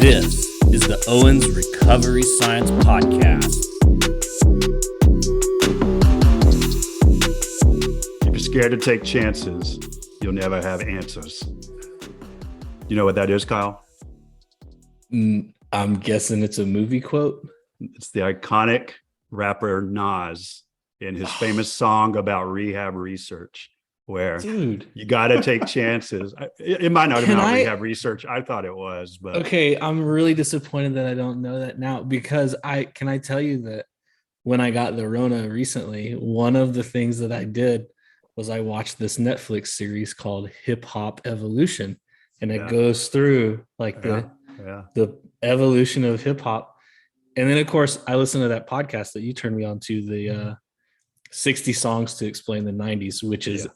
This is the Owens Recovery Science Podcast. If you're scared to take chances, you'll never have answers. You know what that is, Kyle? I'm guessing it's a movie quote. It's the iconic rapper Nas in his famous song about rehab research, where you got to take chances. It might not have been rehab research. I thought it was, but okay. I'm really disappointed that I don't know that now, because I tell you that when I got the Rona recently, one of the things that I did was I watched this Netflix series called Hip Hop Evolution, and it goes through like the evolution of hip hop. And then of course I listened to that podcast that you turned me on to, the 60 songs to explain the 90s, which is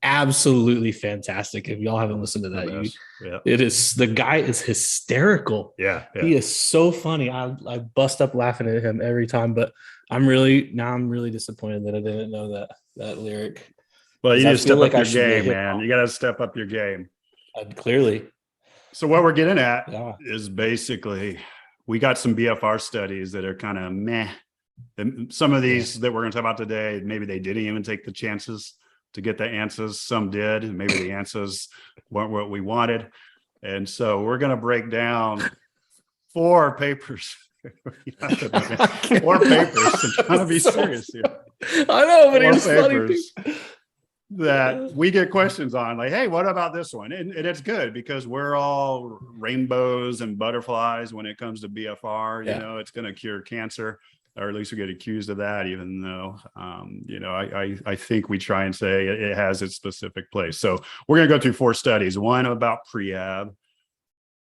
absolutely fantastic. If y'all haven't listened to that, it is, the guy is hysterical. He is so funny. I bust up laughing at him every time, but I'm really disappointed that I didn't know that lyric. Well, you need to step up your game, man. You got to step up your game. Clearly. So what we're getting at is basically we got some BFR studies that are kind of meh. And some of these that we're going to talk about today, maybe they didn't even take the chances to get the answers. Some did, and maybe the answers weren't what we wanted. And so we're going to break down 4 papers. 4 papers. I'm trying to be serious here. I know, but it's funny that we get questions on, like, hey, what about this one? And it's good because we're all rainbows and butterflies when it comes to BFR. You know, it's going to cure cancer, or at least we get accused of that, even though, I think we try and say it has its specific place. So we're going to go through 4 studies, one about prehab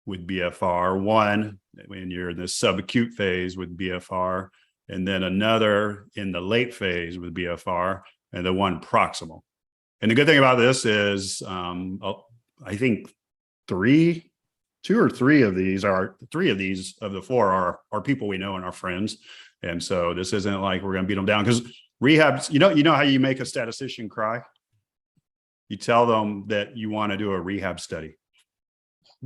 with BFR, one when you're in the subacute phase with BFR, and then another in the late phase with BFR, and the one proximal. And the good thing about this is, I think 2 or 3 of these of the 4 are people we know and our friends. And so this isn't like we're going to beat them down, because rehab, you know how you make a statistician cry? You tell them that you want to do a rehab study,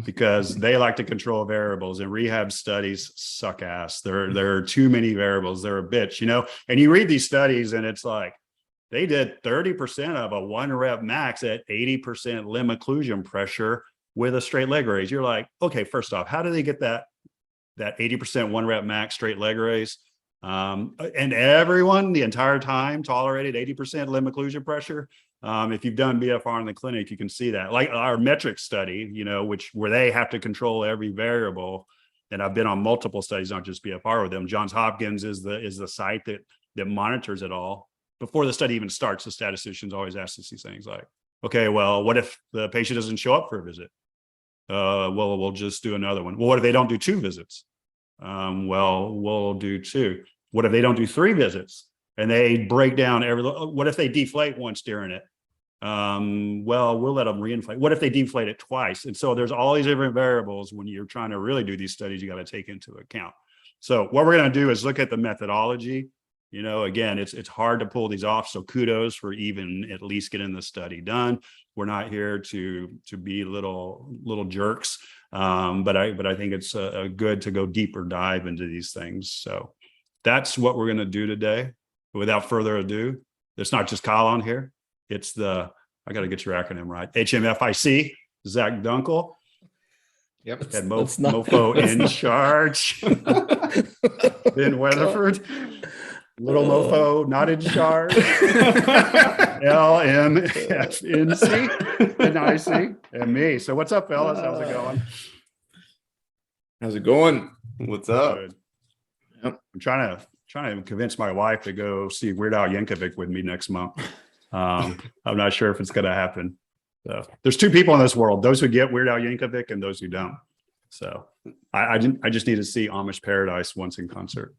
because they like to control variables, and rehab studies suck ass. There are too many variables. They're a bitch, and you read these studies and it's like, they did 30% of a 1 rep max at 80% limb occlusion pressure with a straight leg raise. You're like, okay, first off, how do they get that 80% 1 rep max straight leg raise? And everyone the entire time tolerated 80% limb occlusion pressure. If you've done BFR in the clinic, you can see that. Like our metric study, where they have to control every variable. And I've been on multiple studies, not just BFR with them. Johns Hopkins is the site that monitors it all. Before the study even starts, the statisticians always ask us these things like, okay, well, what if the patient doesn't show up for a visit? Well, we'll just do another one. Well, what if they don't do 2 visits? Well, we'll do 2. What if they don't do 3 visits and they break down what if they deflate once during it? Well, we'll let them reinflate. What if they deflate it twice? And so there's all these different variables when you're trying to really do these studies, you got to take into account. So what we're going to do is look at the methodology. Again, it's hard to pull these off. So kudos for even at least getting the study done. We're not here to be little jerks, but I think it's good to go deeper dive into these things. So that's what we're going to do today. Without further ado, it's not just Kyle on here. It's I got to get your acronym right. HMFIC, Zach Dunkel. Yep. And Mofo in charge. Ben Weatherford. Little Mofo not in charge. LMFNC and IC and me. So what's up, fellas? How's it going? How's it going? What's up? Good. Yep. I'm trying to convince my wife to go see Weird Al Yankovic with me next month. I'm not sure if it's going to happen. So there's 2 people in this world: those who get Weird Al Yankovic and those who don't. So I just need to see Amish Paradise once in concert.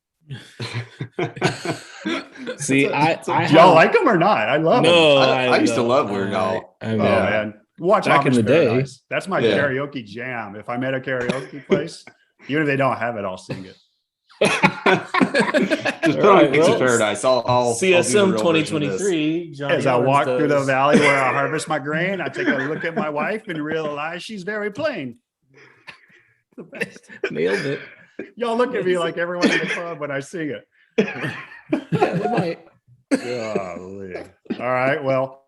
See, y'all like them or not? I love them. I used to love Weird Al. Man, watch back Amish in the Paradise. day. That's my karaoke jam. If I'm at a karaoke place, even if they don't have it, I'll sing it. Just put on Pizza Paradise. I'll CSM 2023. As I walk through the valley where I harvest my grain, I take a look at my wife and realize she's very plain. The best. Nailed it. Y'all look at me like everyone in the club when I sing it. Yeah, they might. Golly. All right. Well,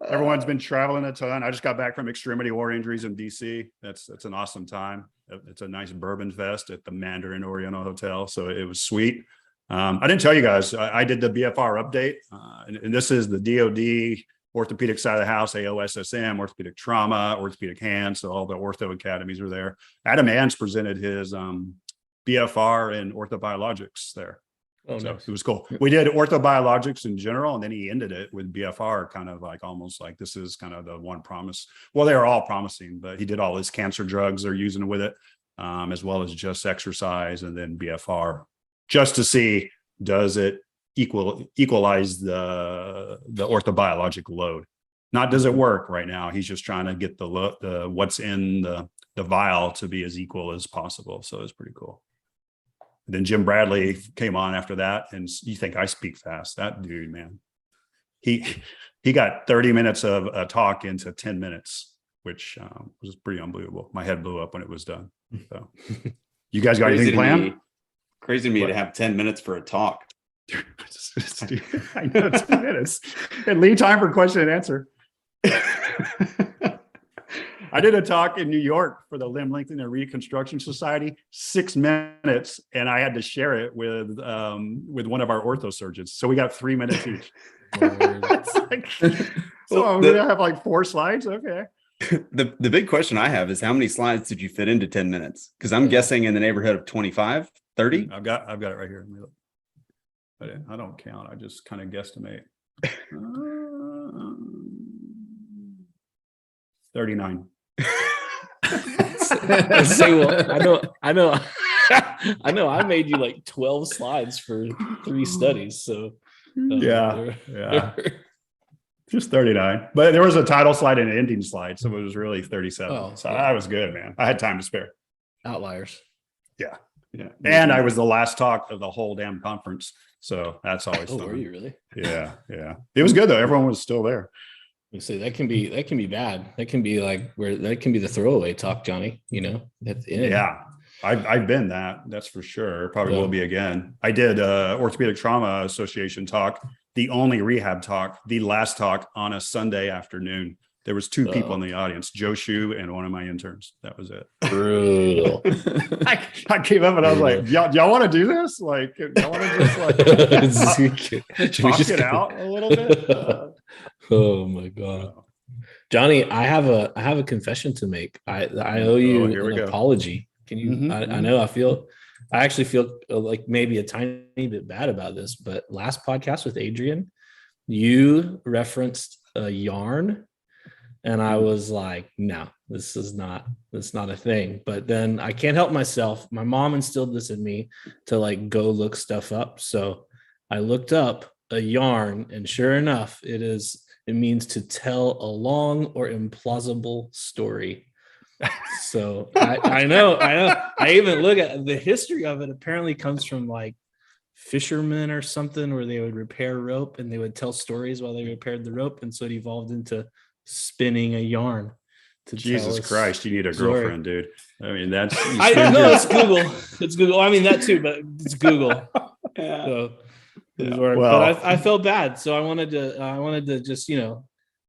everyone's been traveling a ton. I just got back from Extremity War Injuries in DC. That's an awesome time. It's a nice bourbon fest at the Mandarin Oriental Hotel. So it was sweet. I didn't tell you guys, I did the BFR update. And this is the DOD orthopedic side of the house, AOSSM, orthopedic trauma, orthopedic hands. So all the ortho academies are there. Adam Ans presented his BFR and orthobiologics there. Oh, So nice. it was cool. We did orthobiologics in general, and then he ended it with BFR, kind of like almost like this is kind of the one promise. Well, they are all promising, but he did all his cancer drugs they're using with it, as well as just exercise and then BFR, just to see does it equalize the orthobiologic load. Not does it work right now. He's just trying to get the what's in the vial to be as equal as possible. So it's pretty cool. Then Jim Bradley came on after that, and you think I speak fast? That dude, man, he got 30 minutes of a talk into 10 minutes, which was pretty unbelievable. My head blew up when it was done. So, you guys got anything planned? Crazy to me to have 10 minutes for a talk. I know, 10 minutes, and lead time for question and answer. I did a talk in New York for the Limb Lengthening and Reconstruction Society, 6 minutes, and I had to share it with one of our ortho surgeons. So we got 3 minutes each. So I'm gonna have like 4 slides. Okay. The big question I have is how many slides did you fit into 10 minutes? Because I'm guessing in the neighborhood of 25, 30. I've got it right here. I don't count. I just kind of guesstimate. 39. Say, well, I know. I made you like 12 slides for 3 studies. So yeah, just 39. But there was a title slide and an ending slide, so it was really 37. Oh, so yeah. I was good, man. I had time to spare. Outliers. Yeah. And I was the last talk of the whole damn conference, so that's always fun. Were you really? Yeah. It was good though. Everyone was still there. You say that can be bad. That can be like that can be the throwaway talk, Johnny. You know, at the end. Yeah, I've been that's for sure. Probably will be again. I did Orthopedic Trauma Association talk, the only rehab talk, the last talk on a Sunday afternoon. There was 2 people in the audience, Joe Shu and one of my interns. That was it. Brutal. I came up and I was like, y'all want to do this? Like, y'all want to just like talk it out a little bit? Oh my God. Johnny, I have a confession to make. I owe you an apology. Can you I actually feel like maybe a tiny bit bad about this, but last podcast with Adrian, you referenced a yarn. And I was like, no, that's not a thing. But then I can't help myself. My mom instilled this in me to like go look stuff up. So I looked up a yarn, and sure enough, it means to tell a long or implausible story. So I know. I even look at the history of it. Apparently comes from like fishermen or something, where they would repair rope and they would tell stories while they repaired the rope. And so it evolved into spinning a yarn to Jesus Christ, you need a girlfriend, dude. I mean, it's Google. I mean that too, but it's Google. So, but I felt bad, so I wanted to just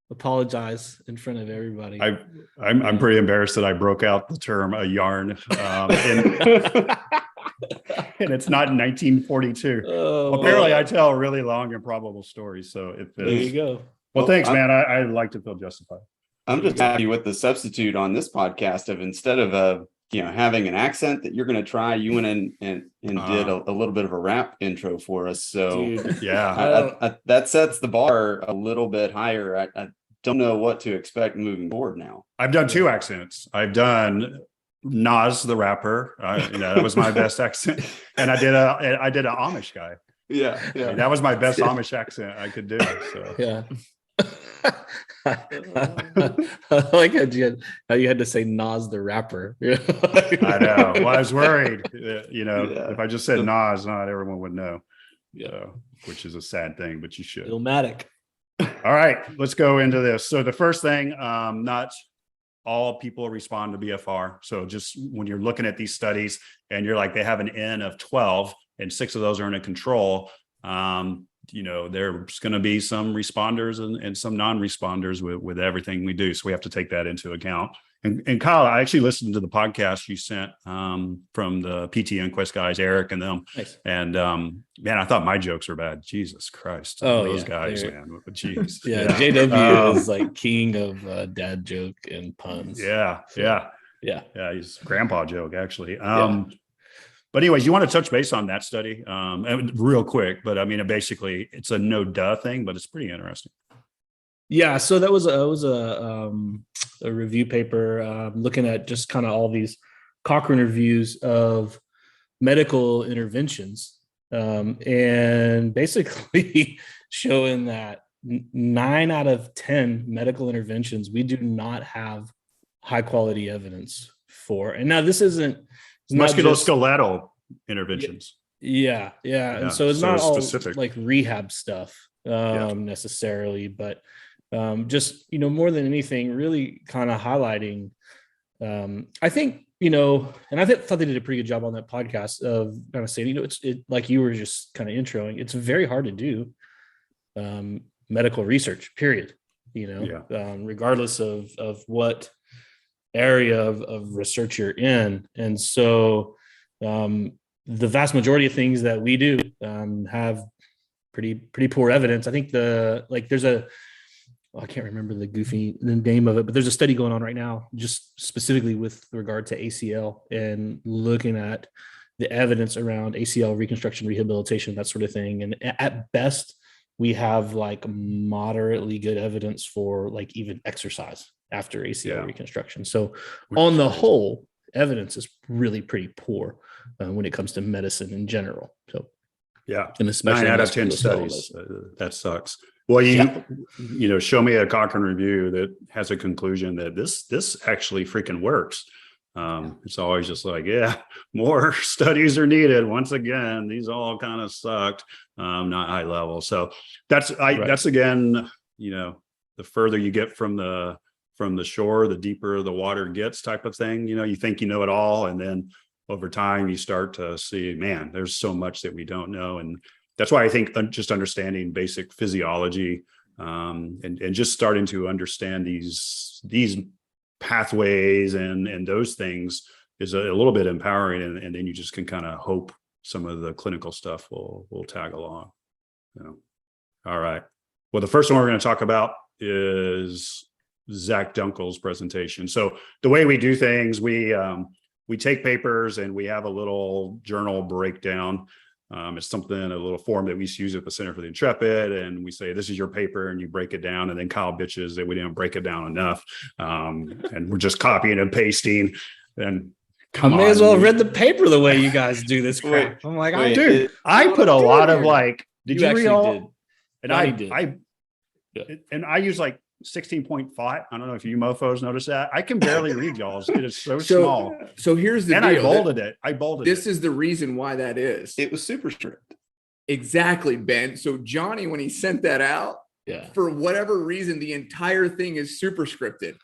apologize in front of everybody. I'm pretty embarrassed that I broke out the term a yarn, and it's not 1942. Apparently, I tell really long, improbable stories. So there you go. Well, thanks, man. I like to feel justified. I'm just happy with the substitute on this podcast of instead of having an accent that you're going to try, you went in and did a little bit of a rap intro for us. So dude, that sets the bar a little bit higher. I don't know what to expect moving forward now. I've done 2 accents. I've done Nas the rapper. That was my best accent, and I did an Amish guy. Yeah. And that was my best Amish accent I could do. So yeah. I like how you had to say Nas the rapper. I know. Well, I was worried, if I just said Nas, not everyone would know. Yeah, which is a sad thing, but you should. Illmatic. All right, let's go into this. So the first thing, not all people respond to BFR. So just when you're looking at these studies and you're like, they have an N of 12 and 6 of those are in a control, there's going to be some responders and some non-responders with everything we do. So we have to take that into account. And Kyle, I actually listened to the podcast you sent from the PT Inquest guys, Eric and them. Nice. And man, I thought my jokes were bad. Jesus Christ. Those guys, man. Jeez. JW is like king of dad joke and puns. Yeah. He's grandpa joke, actually. But anyways, you want to touch base on that study real quick. But I mean, basically, it's a no duh thing, but it's pretty interesting. Yeah, so that was a review paper looking at just kind of all these Cochrane reviews of medical interventions, and basically showing that 9 out of 10 medical interventions we do not have high quality evidence for. And now this isn't musculoskeletal interventions. Yeah. And so it's not all specific, like rehab stuff necessarily, but just, more than anything, really kind of highlighting, I think, and I thought they did a pretty good job on that podcast of kind of saying, it's like you were just kind of introing, it's very hard to do medical research, period, regardless of what area of research you're in. And so the vast majority of things that we do have pretty poor evidence. I think there's I can't remember the name of it, but there's a study going on right now, just specifically with regard to ACL and looking at the evidence around ACL reconstruction, rehabilitation, that sort of thing. And at best, we have like moderately good evidence for like even exercise after ACL reconstruction. So on the whole, evidence is really pretty poor when it comes to medicine in general. So and especially 9 out of 10 studies. That sucks. Well, show me a Cochrane review that has a conclusion that this actually freaking works. It's always just like, more studies are needed. Once again, these all kind of sucked, not high level. So that's again, the further you get from the shore, the deeper the water gets, type of thing. You think you know it all, and then over time you start to see, man, there's so much that we don't know. And that's why I think just understanding basic physiology and just starting to understand these pathways and those things is a little bit empowering. And then you just can kind of hope some of the clinical stuff will tag along. All right. Well, the first one we're going to talk about is Zach Dunkel's presentation. So the way we do things, we take papers and we have a little journal breakdown. It's a little form that we use at the Center for the Intrepid, and we say, this is your paper, and you break it down, and then Kyle bitches that we didn't break it down enough. And we're just copying and pasting. And I may as well have read the paper the way you guys do this crap. I'm like, I put a lot of did you read all? Did. And I use like 16.5. I don't know if you mofos notice that. I can barely read y'all's. It is so small. So here's the deal. I bolded it. This is the reason why that is. It was superscript. Exactly, Ben. So Johnny, when he sent that out, for whatever reason, the entire thing is superscripted.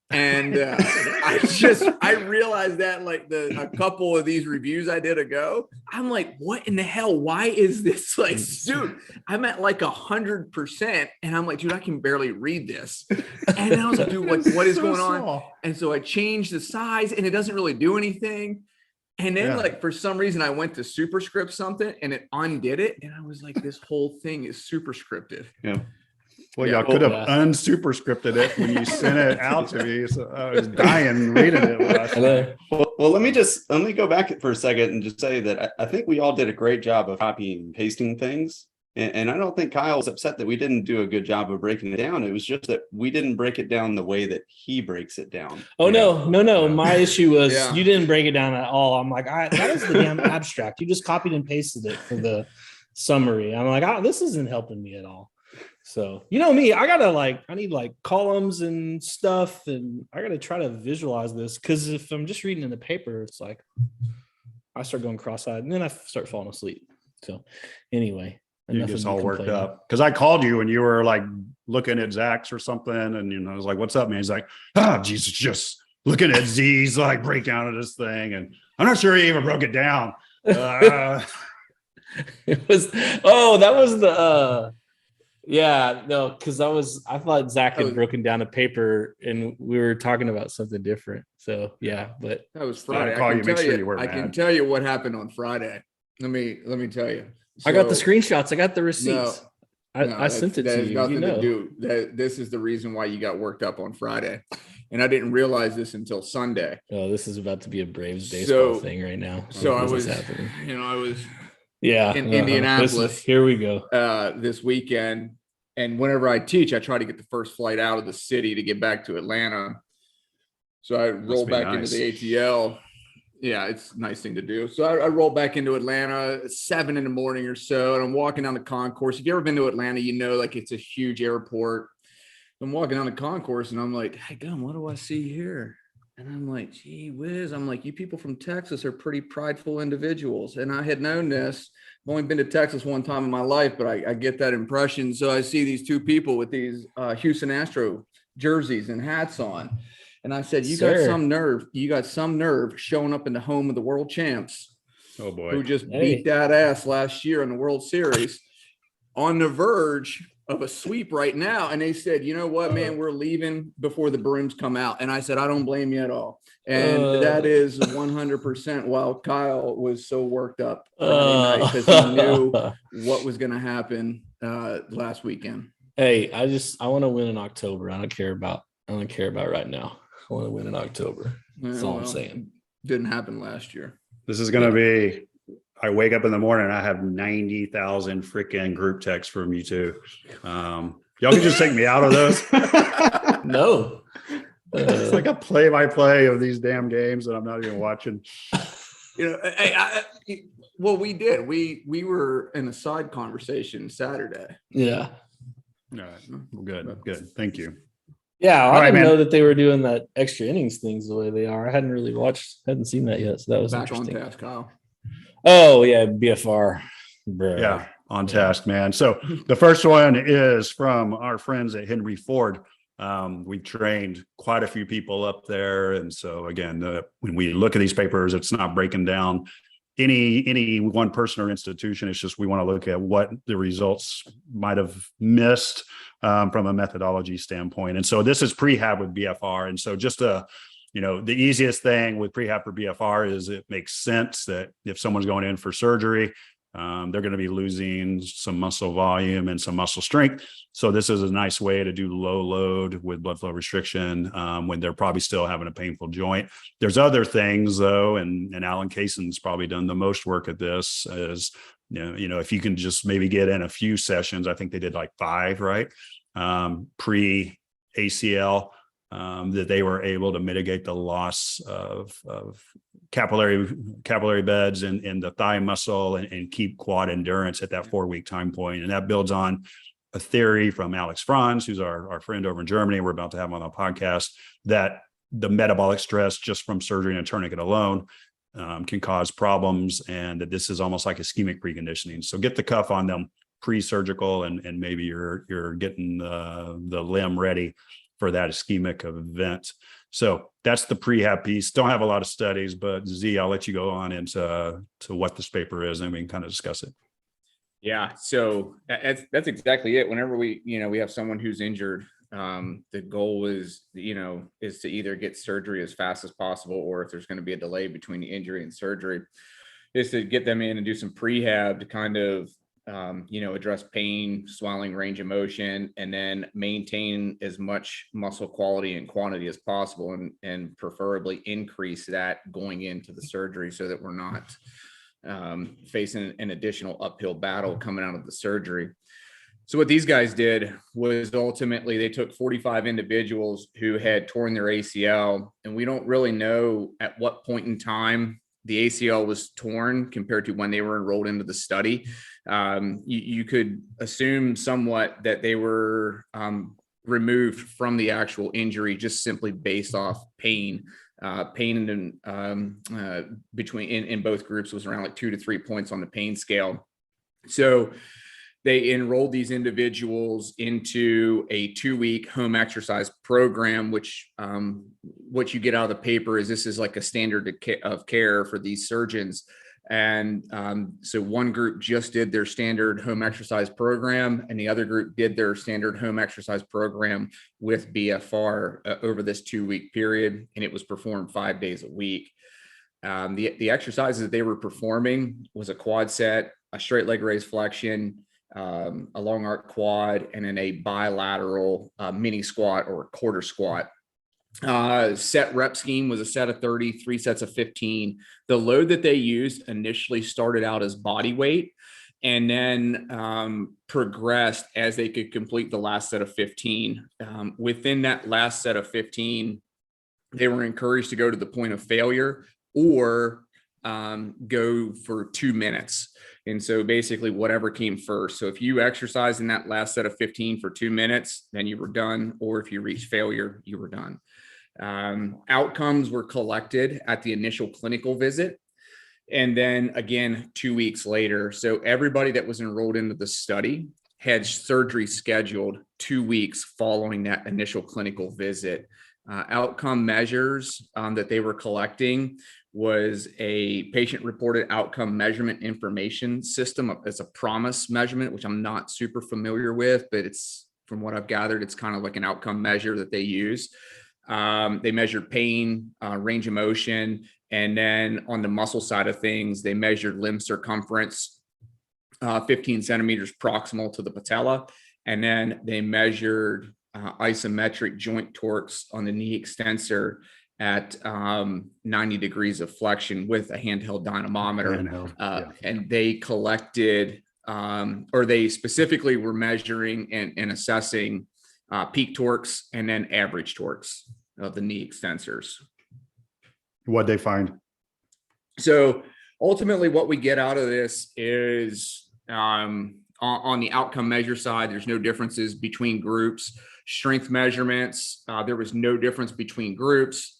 And I realized that like a couple of these reviews I did ago, I'm like, what in the hell? Why is this like, dude, I'm at like 100%. And I'm like, dude, I can barely read this. And I was like, dude, what is going on? And so I changed the size and it doesn't really do anything. And then like, for some reason I went to superscript something and it undid it. And I was like, this whole thing is superscripted. Yeah. Well, y'all could have unsuperscripted it when you sent it out to me. So I was dying reading it last night. Well, let me go back for a second and just say that I think we all did a great job of copying and pasting things. And I don't think Kyle's upset that we didn't do a good job of breaking it down. It was just that we didn't break it down the way that he breaks it down. Oh, no. My issue was you didn't break it down at all. I'm like, that is the damn abstract. You just copied and pasted it for the summary. I'm like, this isn't helping me at all. So, me, I need columns and stuff, and I got to try to visualize this, because if I'm just reading in the paper, it's like I start going cross-eyed and then I start falling asleep. So anyway, You get all worked up because I called you and you were like looking at Zach's or something, and I was like, "What's up, man?" He's like, Jesus, just looking at Z's like breakdown of this thing, and I'm not sure he even broke it down. It was that was the no, because I thought Zach had broken down a paper and we were talking about something different. So but that was Friday. I can tell you what happened on Friday. Let me tell you. So, I got the screenshots. I got the receipts. I sent it to you. Nothing to do. This is the reason why you got worked up on Friday, and I didn't realize this until Sunday. Oh, this is about to be a Braves baseball thing right now. So I was in Indianapolis. Here we go. This weekend, and whenever I teach, I try to get the first flight out of the city to get back to Atlanta. So I roll back into the ATL. Yeah, it's a nice thing to do. So I roll back into Atlanta at 7 a.m. or so, and I'm walking down the concourse. If you've ever been to Atlanta, you know, like it's a huge airport. I'm walking down the concourse and I'm like, hey, gum, what do I see here? And I'm like, gee whiz. I'm like, you people from Texas are pretty prideful individuals. And I had known this. I've only been to Texas one time in my life, but I get that impression. So I see these two people with these Houston Astro jerseys and hats on. And I said, you got some nerve showing up in the home of the world champs. Oh boy. Who just beat that ass last year in the World Series, on the verge of a sweep right now. And they said, you know what, man, we're leaving before the brooms come out. And I said, I don't blame you at all. And that is 100% while Kyle was so worked up Friday night because he knew what was going to happen last weekend. Hey, I want to win in October. I don't care about right now. I want to win in October. That's all I'm saying. Didn't happen last year. This is going to be, I wake up in the morning, I have 90,000 freaking group texts from you two. Y'all can just take me out of those. No. It's like a play-by-play of these damn games that I'm not even watching. You know, well, we did. We were in a side conversation Saturday. Yeah. All right. Good. Thank you. Yeah, I didn't know that they were doing that extra innings things the way they are. I hadn't seen that yet, so that was back interesting. On task, Kyle. Oh yeah, BFR. Bro. Yeah, on task, man. So the first one is from our friends at Henry Ford. We trained quite a few people up there, and so again, when we look at these papers, it's not breaking down any one person or institution. It's just we want to look at what the results might have missed from a methodology standpoint. And so this is prehab with BFR. And so just the easiest thing with prehab for BFR is it makes sense that if someone's going in for surgery, they're going to be losing some muscle volume and some muscle strength. So this is a nice way to do low load with blood flow restriction when they're probably still having a painful joint. There's other things though, and Alan Kaysen's probably done the most work at this, is if you can just maybe get in a few sessions. I think they did like 5, right? Pre ACL, that they were able to mitigate the loss of capillary beds in the thigh muscle and keep quad endurance at that 4-week time point. And that builds on a theory from Alex Franz, who's our friend over in Germany. We're about to have him on the podcast, that the metabolic stress just from surgery and a tourniquet alone can cause problems, and that this is almost like ischemic preconditioning. So get the cuff on them pre-surgical, and maybe you're getting the limb ready for that ischemic event. So that's the prehab piece. Don't have a lot of studies, but Z, I'll let you go on into what this paper is, and we can kind of discuss it. Yeah, so that's exactly it. Whenever we have someone who's injured, the goal is to either get surgery as fast as possible, or if there's going to be a delay between the injury and surgery, is to get them in and do some prehab to kind of address pain, swelling, range of motion, and then maintain as much muscle quality and quantity as possible, and preferably increase that going into the surgery so that we're not facing an additional uphill battle coming out of the surgery. So what these guys did was ultimately they took 45 individuals who had torn their ACL, and we don't really know at what point in time the ACL was torn compared to when they were enrolled into the study. You could assume somewhat that they were removed from the actual injury just simply based off pain. Pain in both groups was around like 2 to 3 points on the pain scale. So they enrolled these individuals into a 2-week home exercise program, which what you get out of the paper is this is like a standard of care for these surgeons. And so one group just did their standard home exercise program, and the other group did their standard home exercise program with BFR over this 2-week period, and it was performed 5 days a week. The exercises that they were performing was a quad set, a straight leg raise flexion, a long arc quad, and then a bilateral mini squat or quarter squat. Set rep scheme was a set of 30, 3 sets of 15. The load that they used initially started out as body weight and then progressed as they could complete the last set of 15. Within that last set of 15, they were encouraged to go to the point of failure or go for 2 minutes. And so basically whatever came first. So if you exercised in that last set of 15 for 2 minutes, then you were done. Or if you reached failure, you were done. Outcomes were collected at the initial clinical visit. And then again, 2 weeks later. So everybody that was enrolled into the study had surgery scheduled 2 weeks following that initial clinical visit. Outcome measures that they were collecting was a patient-reported outcome measurement information system. It's a PROMIS measurement, which I'm not super familiar with, but it's, from what I've gathered, it's kind of like an outcome measure that they use. They measured pain, range of motion, and then on the muscle side of things, they measured limb circumference, 15 centimeters proximal to the patella, and then they measured isometric joint torques on the knee extensor at 90 degrees of flexion with a handheld dynamometer. And they collected, or they specifically were measuring and assessing peak torques and then average torques of the knee extensors. What'd they find? So ultimately what we get out of this is on the outcome measure side, there's no differences between groups. Strength measurements, there was no difference between groups.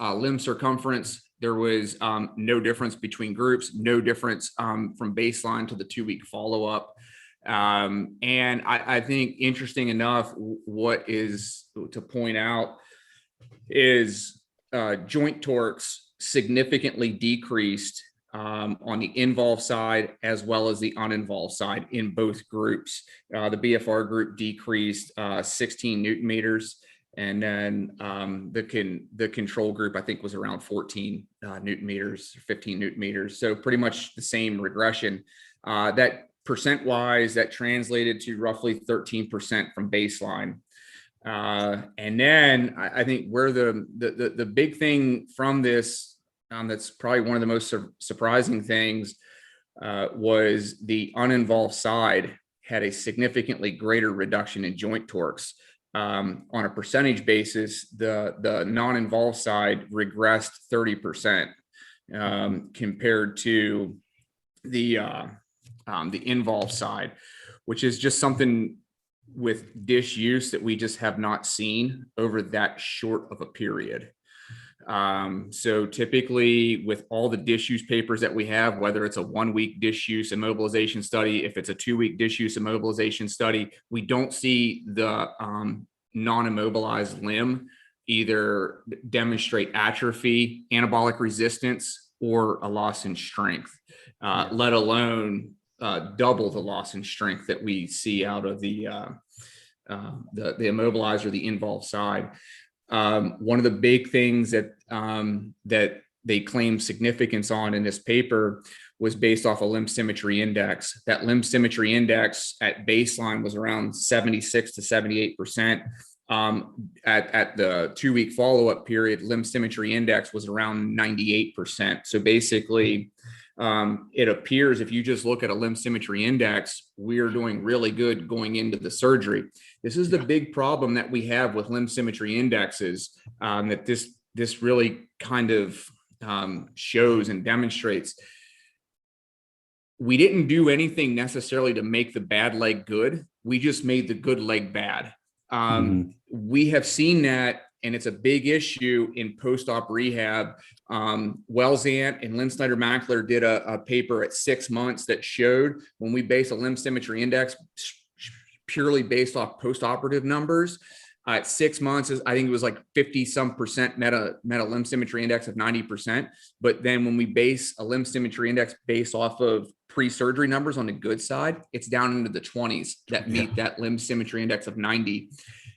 Limb circumference, there was no difference between groups, no difference from baseline to the 2-week follow-up. And I think interesting enough, what is to point out is joint torques significantly decreased on the involved side as well as the uninvolved side in both groups. The BFR group decreased 16 Newton meters, and then the control group, I think, was around 14 Newton meters, 15 Newton meters. So pretty much the same regression. That percent-wise, that translated to roughly 13% from baseline. And then I think where the big thing from this, that's probably one of the most surprising things, was the uninvolved side had a significantly greater reduction in joint torques. On a percentage basis, the non-involved side regressed 30% compared to the involved side, which is just something with dish use that we just have not seen over that short of a period. So typically with all the dish use papers that we have, whether it's a 1-week dish use immobilization study, if it's a 2-week dish use immobilization study, we don't see the non-immobilized limb either demonstrate atrophy, anabolic resistance, or a loss in strength, let alone double the loss in strength that we see out of the immobilized or the involved side. One of the big things that they claim significance on in this paper was based off a limb symmetry index. That limb symmetry index at baseline was around 76 to 78%. At the 2-week follow-up period, limb symmetry index was around 98%. So basically, it appears if you just look at a limb symmetry index, we are doing really good going into the surgery. This is the big problem that we have with limb symmetry indexes, that this really kind of shows and demonstrates. We didn't do anything necessarily to make the bad leg good. We just made the good leg bad. We have seen that and it's a big issue in post-op rehab. Welzant and Lynn Snyder-Mackler did a paper at 6 months that showed when we base a limb symmetry index purely based off post-operative numbers, at 6 months, I think it was like 50% meta limb symmetry index of 90%. But then when we base a limb symmetry index based off of pre-surgery numbers on the good side, it's down into the 20s that meet that limb symmetry index of 90.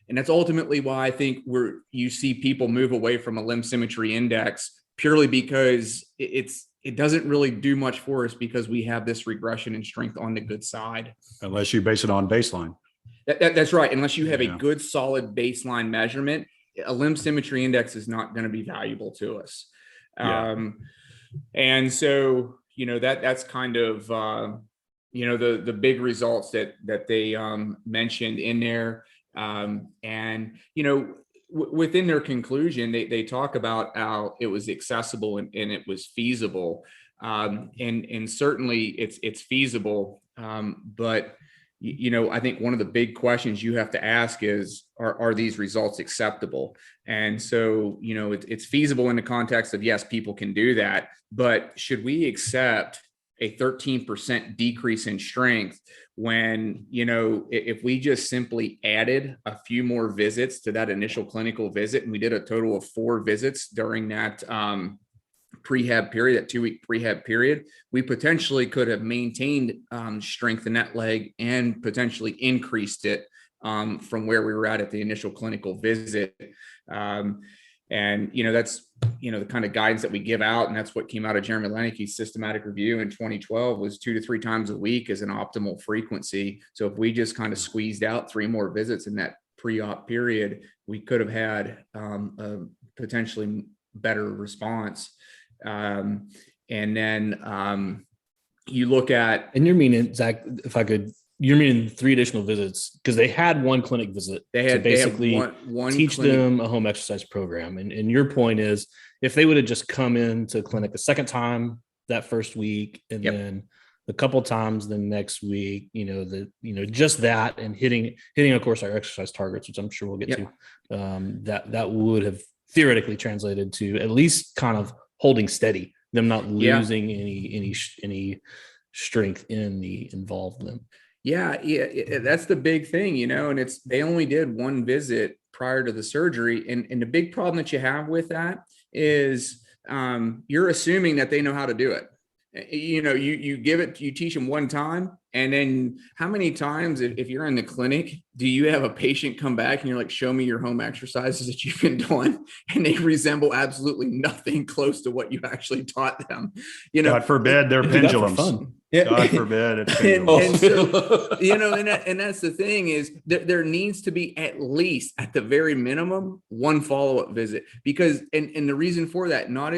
And that's ultimately why I think you see people move away from a limb symmetry index, purely because it doesn't really do much for us because we have this regression in strength on the good side. Unless you base it on baseline. That's right. Unless you have a good, solid baseline measurement, a limb symmetry index is not going to be valuable to us. And so, that's kind of, the big results that they mentioned in there. And, within their conclusion, they talk about how it was accessible and it was feasible. And certainly it's feasible. But I think one of the big questions you have to ask is, are these results acceptable? And so, it's feasible in the context of, yes, people can do that, but should we accept a 13% decrease in strength when, if we just simply added a few more visits to that initial clinical visit, and we did a total of 4 visits during that prehab period, that 2-week prehab period, we potentially could have maintained strength in that leg and potentially increased it from where we were at the initial clinical visit. And, that's, the kind of guidance that we give out. And that's what came out of Jeremy Lenike's systematic review in 2012 was 2 to 3 times a week as an optimal frequency. So if we just kind of squeezed out 3 more visits in that pre-op period, we could have had a potentially better response. And then you look at, and you're meaning, Zach, if I could, you're meaning 3 additional visits, because they had 1 clinic visit to basically one teach them a home exercise program. And your point is, if they would have just come into clinic a second time that first week, and then a couple times the next week, just that, and hitting, of course, our exercise targets, which I'm sure we'll get to, that would have theoretically translated to at least kind of holding steady, them not losing any strength in the involved limb. Yeah, that's the big thing, and they only did 1 visit prior to the surgery. And the big problem that you have with that is you're assuming that they know how to do it. You teach them 1 time, and then how many times, if you're in the clinic, do you have a patient come back and you're like, show me your home exercises that you've been doing, and they resemble absolutely nothing close to what you actually taught them? God forbid they're pendulums. God forbid it's pendulums. And that's the thing is there needs to be at least, at the very minimum, 1 follow-up visit, because and the reason for that not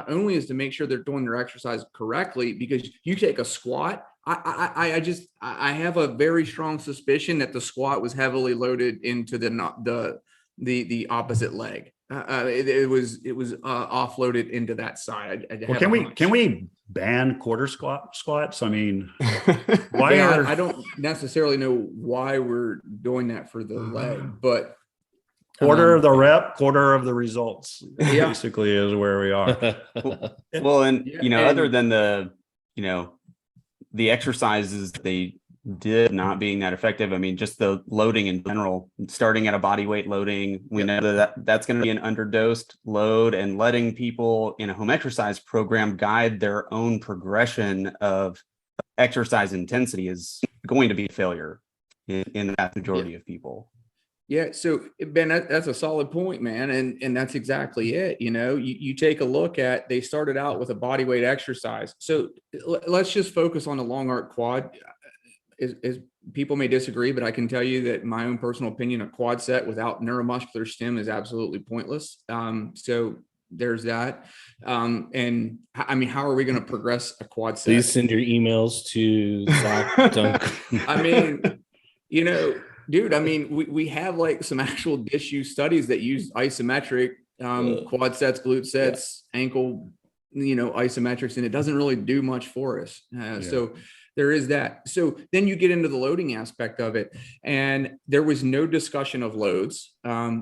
only is to make sure they're doing their exercise correctly, because you take a squat. I have a very strong suspicion that the squat was heavily loaded into the opposite leg. It was offloaded into that side. Can we ban quarter squats? I mean, why I don't necessarily know why we're doing that for the leg, but quarter of the rep, quarter of the results, basically is where we are. Well, and other than the exercises they did not being that effective, I mean, just the loading in general, starting at a body weight loading, we know that's going to be an underdosed load, and letting people in a home exercise program guide their own progression of exercise intensity is going to be a failure in the vast majority of people. Yeah. So Ben, that's a solid point, man. And that's exactly it. You take a look at, they started out with a body weight exercise. So let's just focus on the long arc quad. Is people may disagree, but I can tell you that in my own personal opinion, a quad set without neuromuscular stim is absolutely pointless. So there's that. And I mean, how are we going to progress a quad set? Please send your emails to Zach. I mean, dude, I mean, we have like some actual dish use studies that use isometric quad sets, glute sets, ankle isometrics, and it doesn't really do much for us. So there is that. So then you get into the loading aspect of it, and there was no discussion of loads.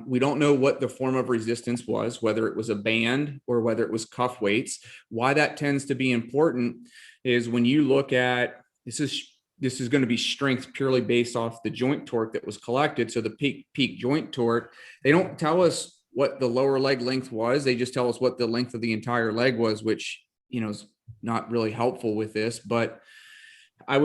We don't know what the form of resistance was, whether it was a band or whether it was cuff weights. Why that tends to be important is when you look at, this is going to be strength purely based off the joint torque that was collected. So the peak joint torque, they don't tell us what the lower leg length was. They just tell us what the length of the entire leg was, which, is not really helpful with this, but I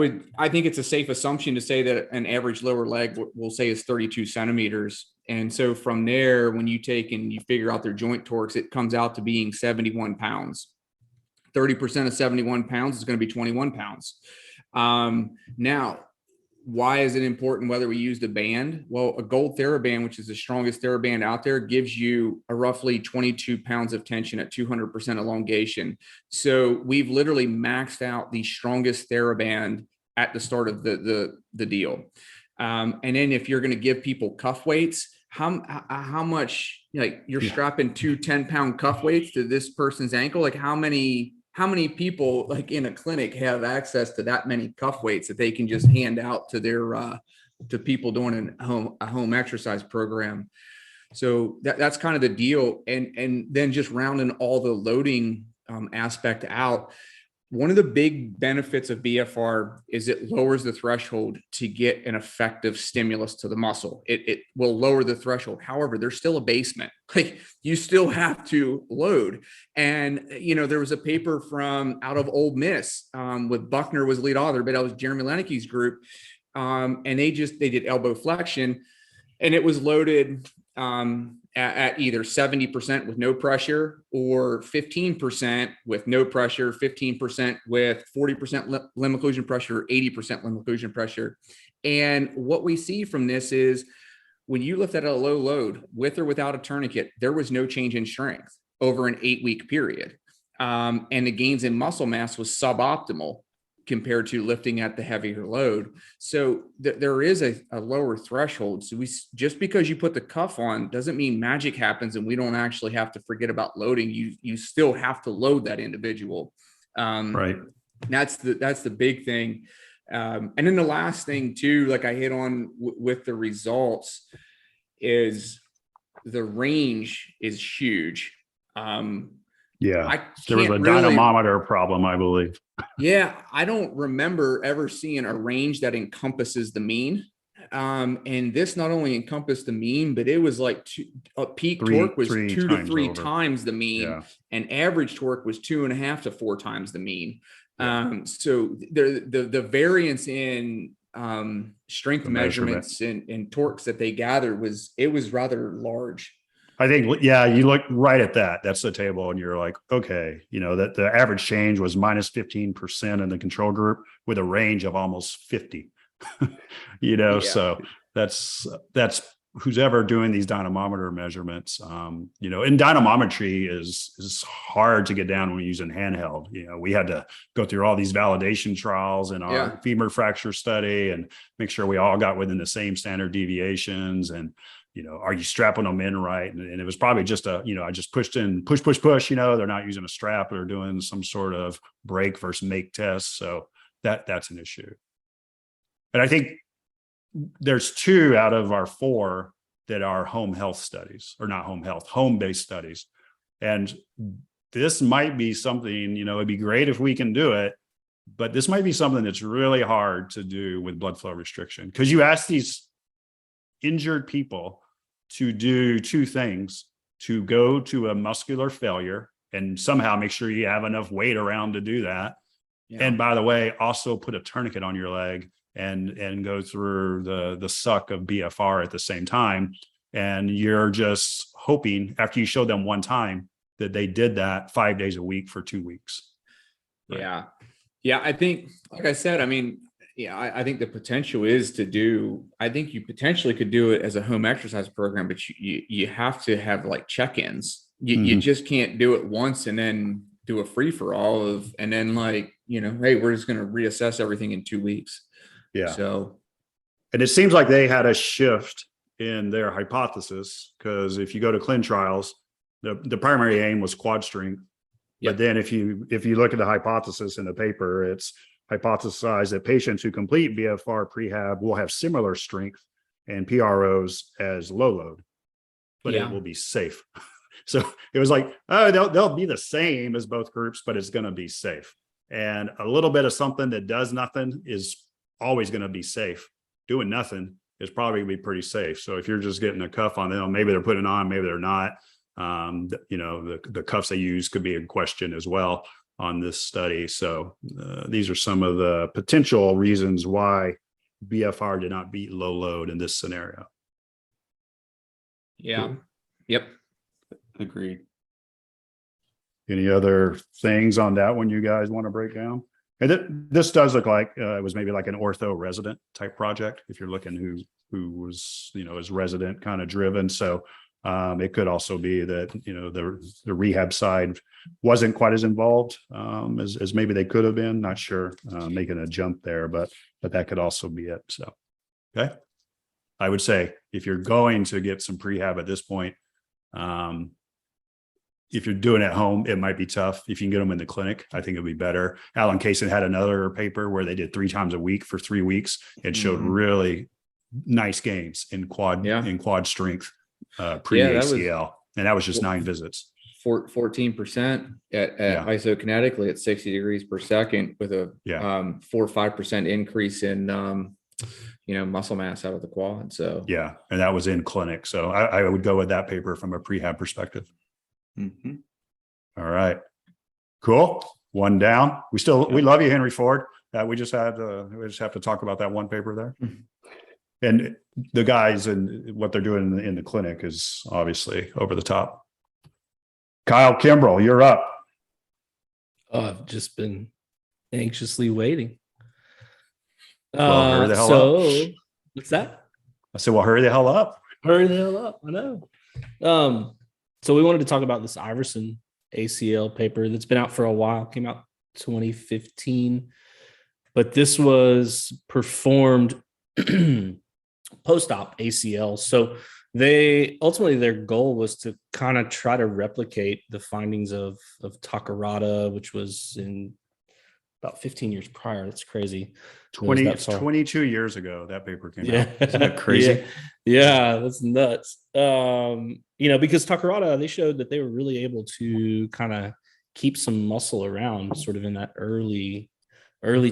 think it's a safe assumption to say that an average lower leg we'll say is 32 centimeters. And so from there, when you take and you figure out their joint torques, it comes out to being 71 pounds. 30% of 71 pounds is going to be 21 pounds. Now, why is it important whether we use the band? Well, a gold TheraBand, which is the strongest TheraBand out there, gives you a roughly 22 pounds of tension at 200% elongation. So we've literally maxed out the strongest TheraBand at the start of the deal. And then if you're going to give people cuff weights, how much, you're strapping two 10-pound cuff weights to this person's ankle? Like how many people like in a clinic have access to that many cuff weights that they can just hand out to their to people doing a home exercise program? So that's kind of the deal. And then just rounding all the loading aspect out, one of the big benefits of BFR is it lowers the threshold to get an effective stimulus to the muscle. It will lower the threshold. However, there's still a basement. Like you still have to load. And, there was a paper from out of Ole Miss with Buckner was lead author, but that was Jeremy Lenecke's group. And they did elbow flexion, and it was loaded at either 70% with no pressure or 15% with no pressure, 15% with 40% limb occlusion pressure, 80% limb occlusion pressure. And what we see from this is when you lift at a low load with or without a tourniquet, there was no change in strength over an 8-week period. And the gains in muscle mass was suboptimal compared to lifting at the heavier load. So there is a lower threshold. So just because you put the cuff on doesn't mean magic happens and we don't actually have to forget about loading. You still have to load that individual. Right. That's the big thing. And then the last thing too, like I hit on with the results, is the range is huge. There was a dynamometer problem, I believe. Yeah, I don't remember ever seeing a range that encompasses the mean. And this not only encompassed the mean, but it was like peak torque was 2 to 3 times the mean, and average torque was 2.5 to 4 times the mean. So the variance in strength measurements and torques that they gathered was rather large. I think, you look right at that. That's the table, and you're like, okay, that the average change was minus 15% in the control group with a range of almost 50. So that's who's ever doing these dynamometer measurements. And dynamometry is hard to get down when you're using handheld. We had to go through all these validation trials in our femur fracture study and make sure we all got within the same standard deviations. And are you strapping them in right? And it was probably just I just pushed in, push. They're not using a strap. They're doing some sort of break versus make test. So that's an issue. And I think there's 2 out of our 4 that are home health studies, or not home health, home-based studies. And this might be something, it'd be great if we can do it, but this might be something that's really hard to do with blood flow restriction, because you ask these injured people to do 2 things: to go to a muscular failure and somehow make sure you have enough weight around to do that. And by the way, also put a tourniquet on your leg and go through the suck of BFR at the same time. And you're just hoping after you show them one time that they did that 5 days a week for 2 weeks. Right? Yeah. I think, like I said, I think the potential is I think you potentially could do it as a home exercise program, but you have to have like check-ins. You just can't do it once and then do a free for all and then hey, we're just going to reassess everything in 2 weeks. Yeah. So, and it seems like they had a shift in their hypothesis, because if you go to clin trials, the primary aim was quad strength. But then if you look at the hypothesis in the paper, it's hypothesized that patients who complete BFR prehab will have similar strength and PROs as low load, but it will be safe. So it was like, oh, they'll be the same as both groups, but it's going to be safe. And a little bit of something that does nothing is always going to be safe. Doing nothing is probably going to be pretty safe. So if you're just getting a cuff on them, maybe they're putting it on, maybe they're not. The cuffs they use could be in question as well on this study. So these are some of the potential reasons why BFR did not beat low load in this scenario. Yeah. Cool. Yep. Agreed. Any other things on that one you guys want to break down? And this does look like it was maybe like an ortho resident type project. If you're looking who was, is resident kind of driven. So it could also be that, the rehab side wasn't quite as involved as maybe they could have been. Not sure, making a jump there, but that could also be it. So, okay. I would say if you're going to get some prehab at this point, if you're doing it at home, it might be tough. If you can get them in the clinic, I think it'll be better. Alan Kaysen had another paper where they did 3 times a week for 3 weeks and showed really nice gains in quad strength pre-ACL. And that was just 9 visits. 14% at isokinetically at 60 degrees per second with a 4 or 5% increase in muscle mass out of the quad. So yeah, and that was in clinic. So I would go with that paper from a prehab perspective. Mm-hmm. All right, cool. 1 down. We love you, Henry Ford. We just have to talk about that one paper there. And the guys and what they're doing in the clinic is obviously over the top. Kyle Kimbrell, you're up. Oh, I've just been anxiously waiting. Well, hurry the hell up. What's that? I said, well, hurry the hell up. Hurry the hell up. I know. So we wanted to talk about this Iversen ACL paper that's been out for a while, came out 2015, but this was performed post-op ACL. So their goal was to kind of try to replicate the findings of Takarada, which was in about 15 years prior. That's crazy. 22 years ago, that paper came out. Isn't that crazy? Yeah, that's nuts. Because Takarada, they showed that they were really able to kind of keep some muscle around sort of in that early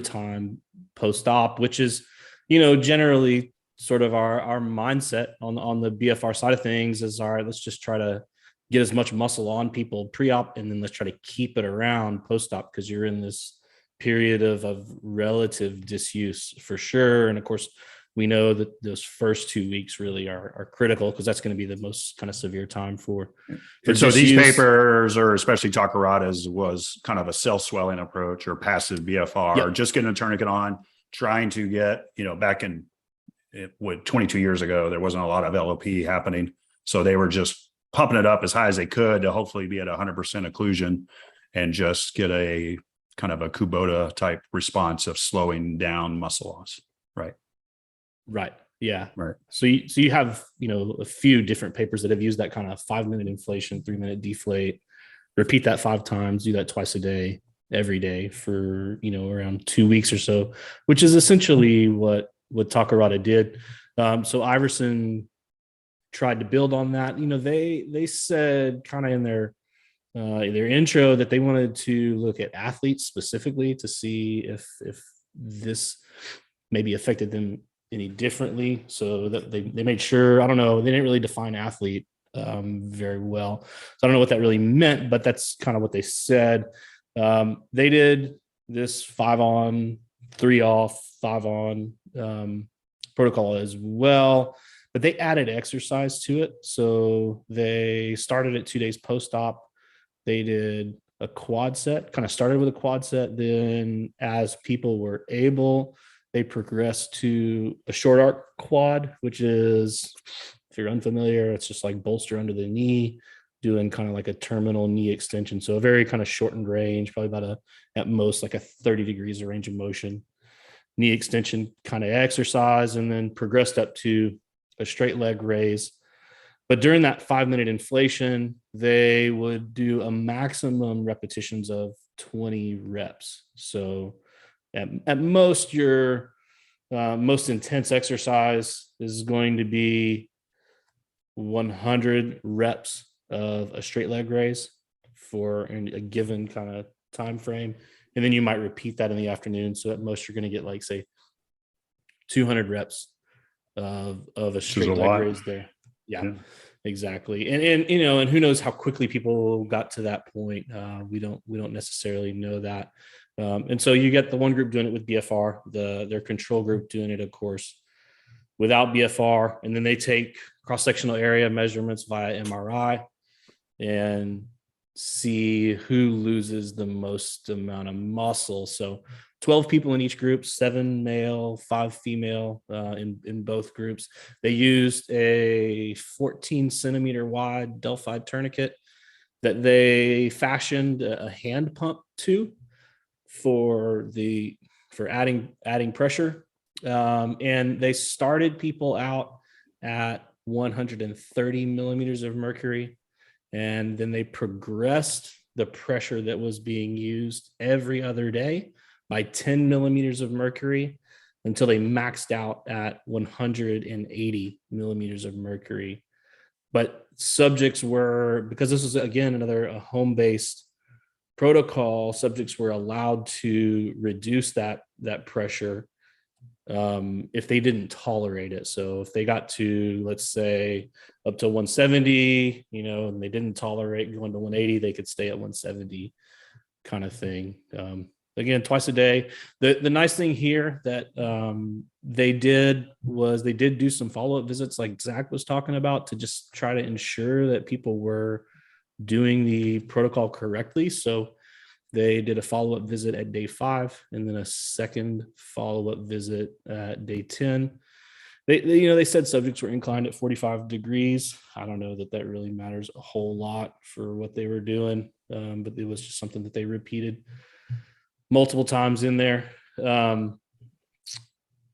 time post-op, which is, generally sort of our mindset on the BFR side of things is, all right, let's just try to get as much muscle on people pre-op, and then let's try to keep it around post-op because you're in this period of relative disuse for sure. And of course, we know that those first 2 weeks really are critical because that's going to be the most kind of severe time for so these papers, or especially Takarada's, was kind of a self-swelling approach or passive BFR, or just getting a tourniquet on, trying to get, back in 22 years ago, there wasn't a lot of LOP happening. So they were just pumping it up as high as they could to hopefully be at 100% occlusion and just get a kind of a Kubota type response of slowing down muscle loss. Right. Yeah. Right. So you have, a few different papers that have used that kind of 5-minute inflation, 3-minute deflate, repeat that 5 times, do that twice a day, every day for, around 2 weeks or so, which is essentially what Takarada did. So Iversen tried to build on that. They said kind of in their intro that they wanted to look at athletes specifically to see if this maybe affected them any differently. So that they made sure, I don't know, they didn't really define athlete very well. So I don't know what that really meant, but that's kind of what they said. They did this 5 on, 3 off, 5 on protocol as well, but they added exercise to it. So they started at 2 days post-op. They did a quad set, kind of started with a quad set. Then as people were able, they progressed to a short arc quad, which is, if you're unfamiliar, it's just like bolster under the knee, doing kind of like a terminal knee extension. So a very kind of shortened range, probably about at most like a 30 degrees of range of motion, knee extension kind of exercise, and then progressed up to a straight leg raise. But during that 5-minute inflation, they would do a maximum repetitions of 20 reps. So at most, your most intense exercise is going to be 100 reps of a straight leg raise for a given kind of time frame. And then you might repeat that in the afternoon. So at most, you're going to get like, say, 200 reps of a straight leg raise there. Yeah, exactly. And who knows how quickly people got to that point. We don't necessarily know that. And so you get the one group doing it with BFR, their control group doing it, of course, without BFR. And then they take cross-sectional area measurements via MRI and see who loses the most amount of muscle. So 12 people in each group, 7 male, 5 female in both groups. They used a 14 centimeter wide Delphi tourniquet that they fashioned a hand pump to for adding pressure. And they started people out at 130 millimeters of mercury. And then they progressed the pressure that was being used every other day by 10 millimeters of mercury until they maxed out at 180 millimeters of mercury. But subjects were, because this was, again, another home-based protocol, subjects were allowed to reduce that pressure if they didn't tolerate it. So if they got to, let's say, up to 170, and they didn't tolerate going to 180, they could stay at 170 kind of thing. Again, twice a day. The nice thing here that they did do some follow-up visits like Zach was talking about to just try to ensure that people were doing the protocol correctly. So they did a follow-up visit at day 5 and then a second follow-up visit at day 10. They said subjects were inclined at 45 degrees. I don't know that really matters a whole lot for what they were doing, but it was just something that they repeated multiple times in there.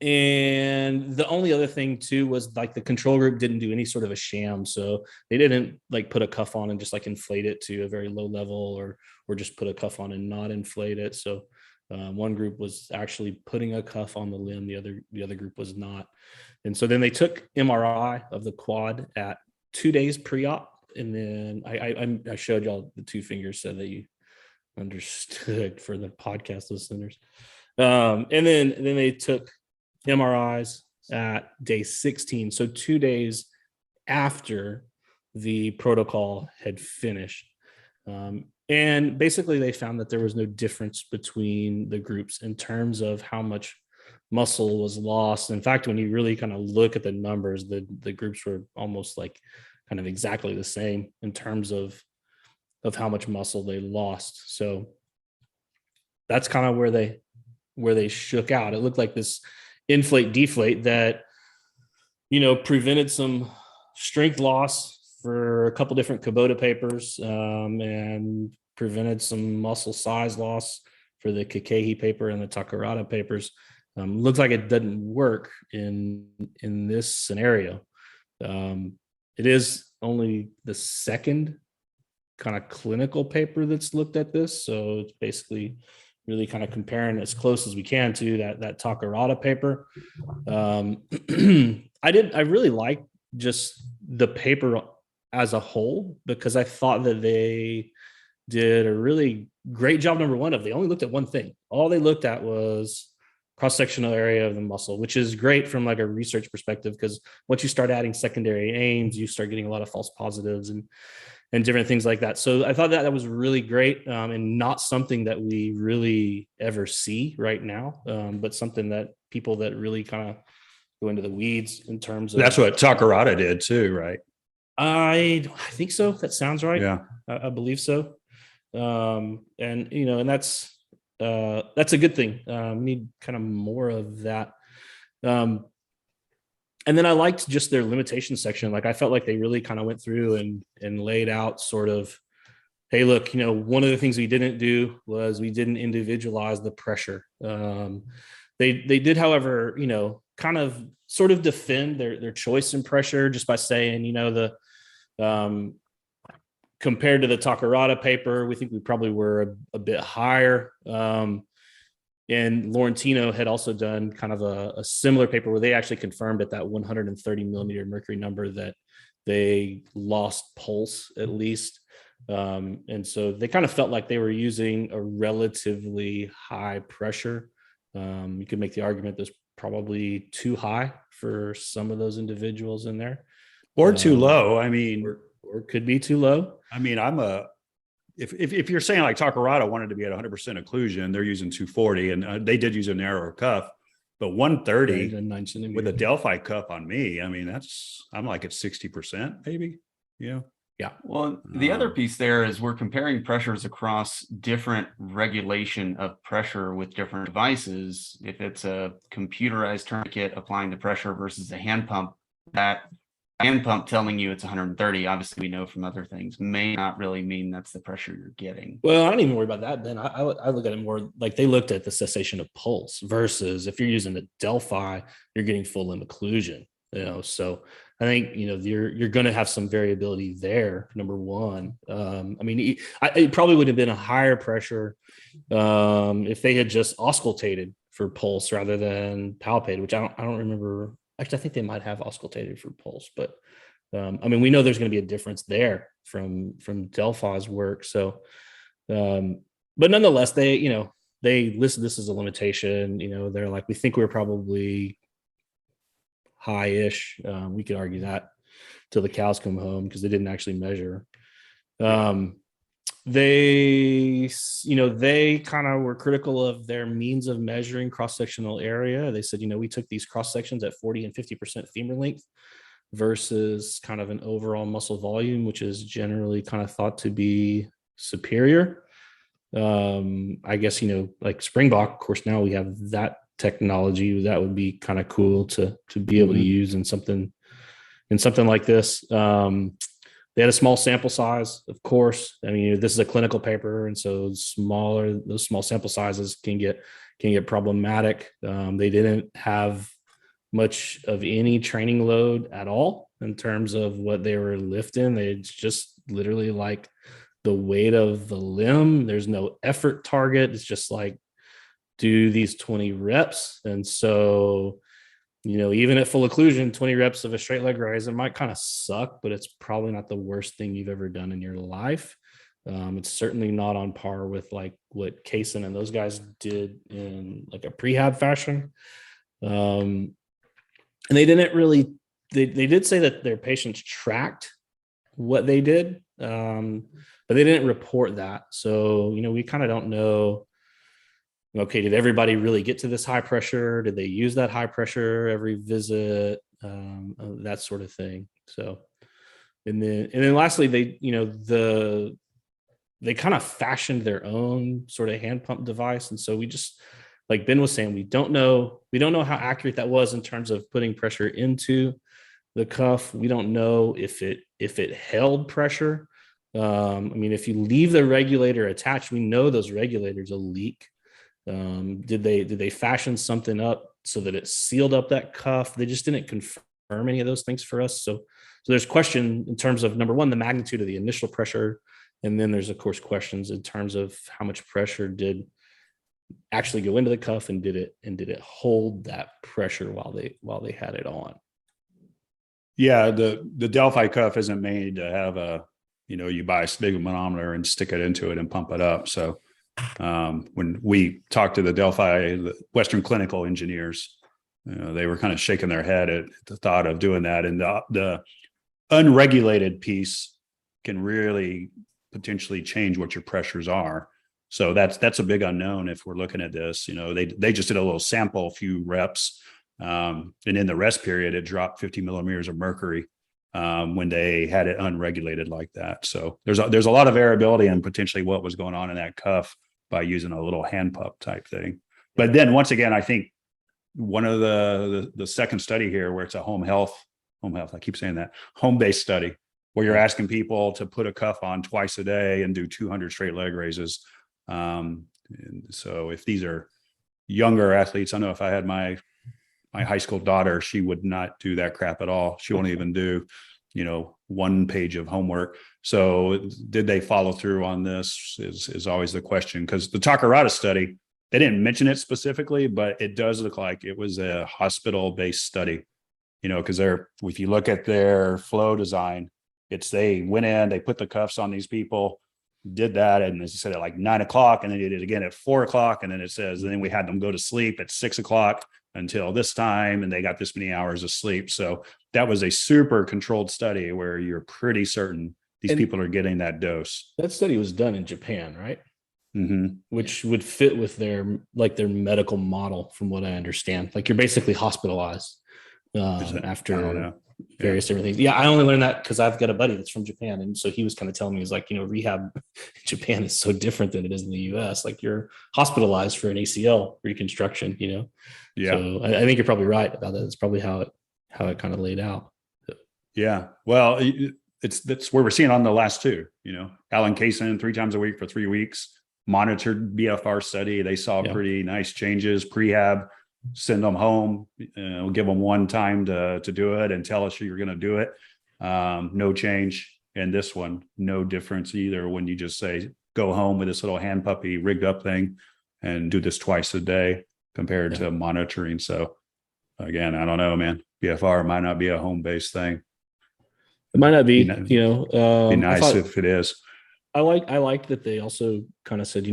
And the only other thing too was like the control group didn't do any sort of a sham. So they didn't like put a cuff on and just like inflate it to a very low level or just put a cuff on and not inflate it. So one group was actually putting a cuff on the limb. The other group was not. And so then they took MRI of the quad at 2 days pre-op. And then I showed y'all the 2 fingers so that you understood for the podcast listeners. And then they took MRIs at day 16, so 2 days after the protocol had finished. And basically they found that there was no difference between the groups in terms of how much muscle was lost. In fact, when you really kind of look at the numbers, the groups were almost like kind of exactly the same in terms of how much muscle they lost. So that's kind of where they shook out. It looked like this inflate deflate that prevented some strength loss for a couple different Kubota papers and prevented some muscle size loss for the Kakahi paper and the Takarada papers. Looks like it doesn't work in this scenario. It is only the second kind of clinical paper that's looked at this, so it's basically really kind of comparing as close as we can to that Takarada paper. I really liked just the paper as a whole because I thought that they did a really great job. Number one, they only looked at one thing. All they looked at was cross-sectional area of the muscle, which is great from like a research perspective, because once you start adding secondary aims, you start getting a lot of false positives and different things like that. So I thought that was really great and not something that we really ever see right now, but something that people that really kind of go into the weeds in terms of. That's what Takarada did too, right? I think so. That sounds right. Yeah, I believe so. And that's a good thing. We need kind of more of that. And then I liked just their limitation section. Like I felt like they really kind of went through and laid out sort of, hey, look, one of the things we didn't do was we didn't individualize the pressure. They did, however, kind of sort of defend their choice in pressure just by saying, Compared to the Takarada paper, we think we probably were a bit higher. And Laurentino had also done kind of a similar paper where they actually confirmed at that 130 millimeter mercury number that they lost pulse at least. And so they kind of felt like they were using a relatively high pressure. You could make the argument that's probably too high for some of those individuals in there. Or too low. I mean, or could be too low. I mean, if you're saying like Takarada wanted to be at 100% occlusion, they're using 240, and they did use a narrower cuff, but 130 with a Delphi cuff on me, I mean, I'm like at 60% maybe, Yeah. Well, the other piece there is we're comparing pressures across different regulation of pressure with different devices. If it's a computerized tourniquet applying the pressure versus a hand pump, that hand pump telling you it's 130, obviously we know from other things, may not really mean that's the pressure you're getting. Well, I don't even worry about that, Ben. I look at it more like they looked at the cessation of pulse versus if you're using the Delphi, you're getting full limb occlusion. So I think, you're going to have some variability there, number one. I mean, it probably would have been a higher pressure if they had just auscultated for pulse rather than palpated, which I don't remember. Actually, I think they might have auscultated for pulse, but I mean, we know there's going to be a difference there from Delphi's work. So, but nonetheless, they listed this as a limitation. They're like, we think we're probably high-ish. We could argue that till the cows come home because they didn't actually measure. They kind of were critical of their means of measuring cross-sectional area. They said, we took these cross sections at 40 and 50% femur length versus kind of an overall muscle volume, which is generally kind of thought to be superior. I guess, like Springbok, of course, now we have that technology that would be kind of cool to be able to use in something like this. They had a small sample size, of course. I mean, this is a clinical paper, and so those small sample sizes can get problematic. They didn't have much of any training load at all in terms of what they were lifting. It's just literally like the weight of the limb. There's no effort target. It's just like, do these 20 reps. And so, even at full occlusion, 20 reps of a straight leg raise, it might kind of suck, but it's probably not the worst thing you've ever done in your life. It's certainly not on par with like what Kaysen and those guys did in like a prehab fashion. And they didn't really, they did say that their patients tracked what they did, but they didn't report that. So, we kind of don't know, okay, did everybody really get to this high pressure? Did they use that high pressure every visit? That sort of thing. So, and then lastly, they kind of fashioned their own sort of hand pump device. And so we just, like Ben was saying, we don't know how accurate that was in terms of putting pressure into the cuff. We don't know if it held pressure. I mean, if you leave the regulator attached, we know those regulators will leak. Did they fashion something up so that it sealed up that cuff? They just didn't confirm any of those things for us. So there's question in terms of, number one, the magnitude of the initial pressure. And then there's, of course, questions in terms of how much pressure did actually go into the cuff, and did it hold that pressure while they had it on? Yeah, the Delphi cuff isn't made to have you buy a sphygmomanometer and stick it into it and pump it up. So when we talked to the Delphi, the Western clinical engineers, they were kind of shaking their head at the thought of doing that. And the unregulated piece can really potentially change what your pressures are. So that's a big unknown if we're looking at this. They just did a little sample, few reps, and in the rest period, it dropped 50 millimeters of mercury when they had it unregulated like that. So there's a lot of variability in potentially what was going on in that cuff by using a little hand pump type thing. But then once again, I think one of the second study here, where it's a home health, I keep saying that, home-based study, where you're asking people to put a cuff on twice a day and do 200 straight leg raises. And so if these are younger athletes, I know if I had my high school daughter, she would not do that crap at all. She won't even do, one page of homework. So did they follow through on this is always the question, because the Takarada study, they didn't mention it specifically, but it does look like it was a hospital-based study, because if you look at their flow design, they went in, they put the cuffs on these people, did that, and as you said, at like 9 o'clock, and then they did it again at 4 o'clock, and then it says, and then we had them go to sleep at 6 o'clock until this time, and they got this many hours of sleep. So that was a super controlled study where you're pretty certain these people are getting that dose. That study was done in Japan, right? Mm-hmm. Which would fit with their medical model, from what I understand. Like, you're basically hospitalized after various different things. Yeah, I only learned that because I've got a buddy that's from Japan, and so he was kind of telling me, he's like, rehab in Japan is so different than it is in the US. Like, you're hospitalized for an ACL reconstruction. Yeah. So I think you're probably right about that. It's probably how it kind of laid out. Yeah. Well, that's where we're seeing on the last two. Alan Kaysen 3 times a week for 3 weeks, monitored BFR study. They saw pretty nice changes. Prehab, send them home. We'll give them one time to do it and tell us you're going to do it. No change. And this one, no difference either, when you just say, go home with this little hand puppy rigged up thing and do this twice a day compared to monitoring. So again, I don't know, man. BFR might not be a home-based thing. It might not be, be nice if it is. I like that they also kind of said,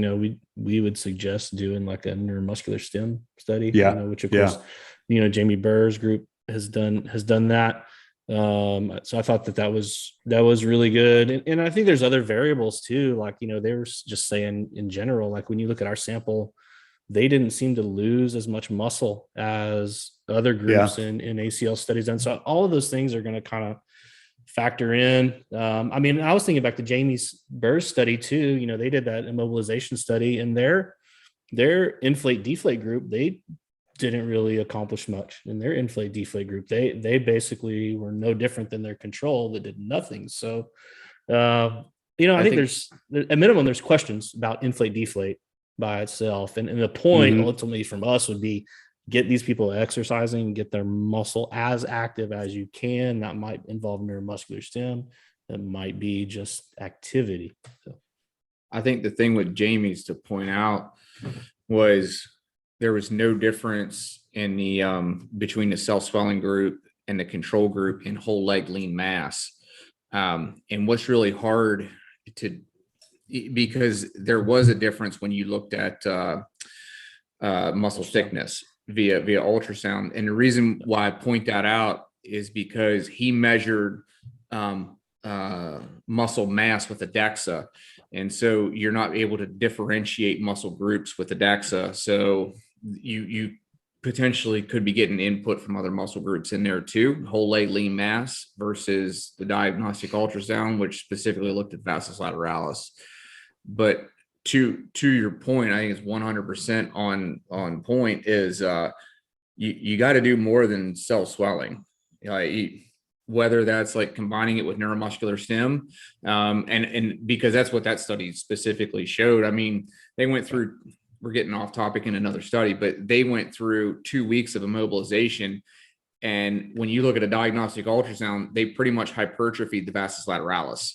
we would suggest doing like a neuromuscular stem study, which of course, Jamie Burr's group has done that. So I thought that was really good. And I think there's other variables too. Like, they were just saying in general, like when you look at our sample, they didn't seem to lose as much muscle as other groups in ACL studies. And so all of those things are going to kind of factor in. I was thinking back to Jamie's Burr's study too. They did that immobilization study, and their inflate deflate group, they didn't really accomplish much in their inflate deflate group. They basically were no different than their control that did nothing. So, I think there's at minimum, there's questions about inflate deflate by itself. And the point ultimately from us would be, get these people exercising, get their muscle as active as you can. That might involve neuromuscular stem. That might be just activity. So I think the thing with Jamie's to point out was there was no difference in the between the self-swelling group and the control group in whole leg lean mass. And what's really hard because there was a difference when you looked at muscle thickness via ultrasound. And the reason why I point that out is because he measured muscle mass with a DEXA. And so you're not able to differentiate muscle groups with the DEXA. So you potentially could be getting input from other muscle groups in there too, whole leg lean mass versus the diagnostic ultrasound, which specifically looked at vastus lateralis. But to your point, I think it's 100% on point, is you got to do more than cell swelling, whether that's like combining it with neuromuscular stem, and because that's what that study specifically showed. I mean, they went through, we're getting off topic in another study, but they went through 2 weeks of immobilization. And when you look at a diagnostic ultrasound, they pretty much hypertrophied the vastus lateralis.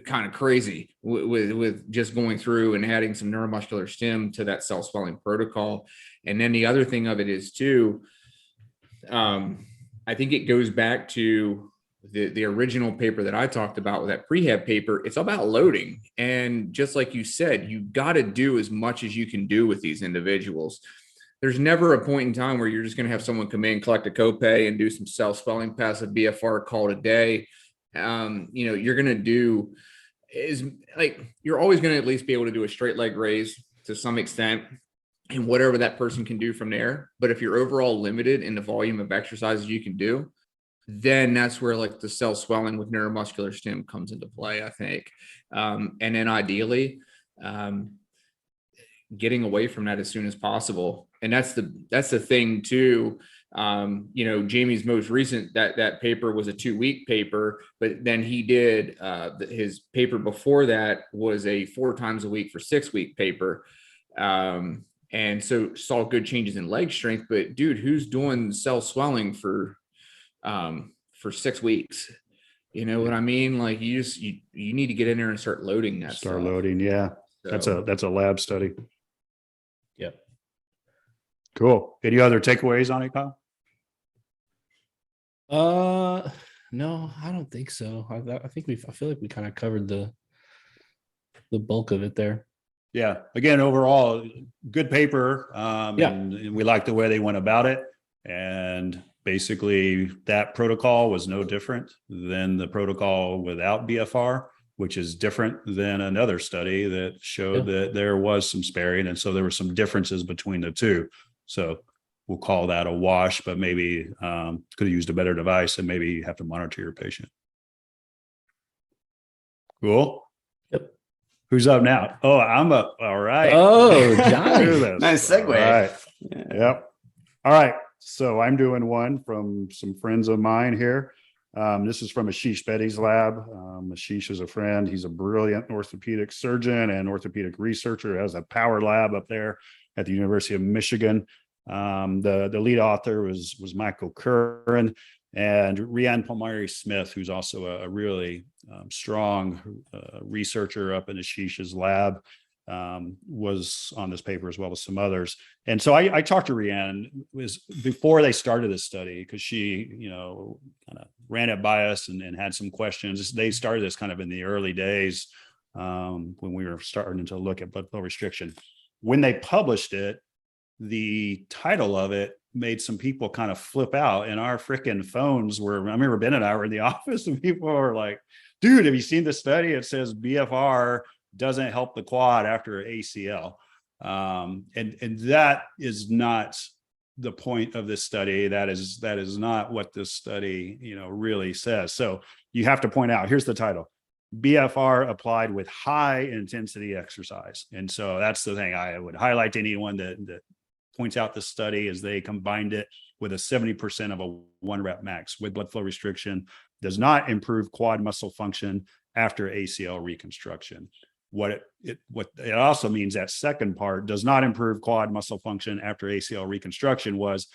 Kind of crazy with just going through and adding some neuromuscular stem to that cell swelling protocol. And then the other thing of it is too, I think it goes back to the original paper that I talked about with that prehab paper. It's about loading. And just like you said, you got to do as much as you can do with these individuals. There's never a point in time where you're just going to have someone come in, collect a copay and do some cell swelling, pass a BFR, call it a day. You're going to do is like, you're always going to at least be able to do a straight leg raise to some extent and whatever that person can do from there. But if you're overall limited in the volume of exercises you can do, then that's where like the cell swelling with neuromuscular stem comes into play, I think. And then ideally, getting away from that as soon as possible. And that's the thing too. Jamie's most recent, that paper was a 2-week paper, but then he did his paper before that was a 4 times a week for 6-week paper. And so saw good changes in leg strength, but dude, who's doing cell swelling for 6 weeks? You know what I mean? Like you need to get in there and start loading that Start stuff. loading. Yeah. So, That's a lab study. Yep. Cool. Any other takeaways on it, Kyle? No, I don't think so. I feel like we kind of covered the bulk of it there. Yeah. Again, overall, good paper. Yeah. And we like the way they went about it. And basically, that protocol was no different than the protocol without BFR, which is different than another study that showed that there was some sparing. And so there were some differences between the two. So we'll call that a wash, but maybe could have used a better device and maybe you have to monitor your patient. Cool. Yep. Who's up now? Oh, I'm up. All right. Oh, Johnny. Nice segue. All right. Yeah. Yep. All right. So I'm doing one from some friends of mine here. This is from Ashish Betty's lab. Ashish is a friend. He's a brilliant orthopedic surgeon and orthopedic researcher, has a power lab up there at the University of Michigan. The lead author was Michael Curran, and Rhiannon Palmieri-Smith, who's also a really strong researcher up in Ashish's lab, was on this paper as well as some others. And so I talked to Rhiannon was before they started this study, because she, kind of ran it by us and had some questions. They started this kind of in the early days when we were starting to look at blood flow restriction. When they published it, the title of it made some people kind of flip out, and our freaking phones were, I remember Ben and I were in the office and people were like, dude, have you seen the study? It says BFR doesn't help the quad after ACL. And that is not the point of this study. That is not what this study, really says. So you have to point out, here's the title: BFR applied with high intensity exercise. And so that's the thing I would highlight to anyone that points out the study, is they combined it with a 70% of a 1 rep max with blood flow restriction. Does not improve quad muscle function after ACL reconstruction. What it also means, that second part, does not improve quad muscle function after ACL reconstruction, was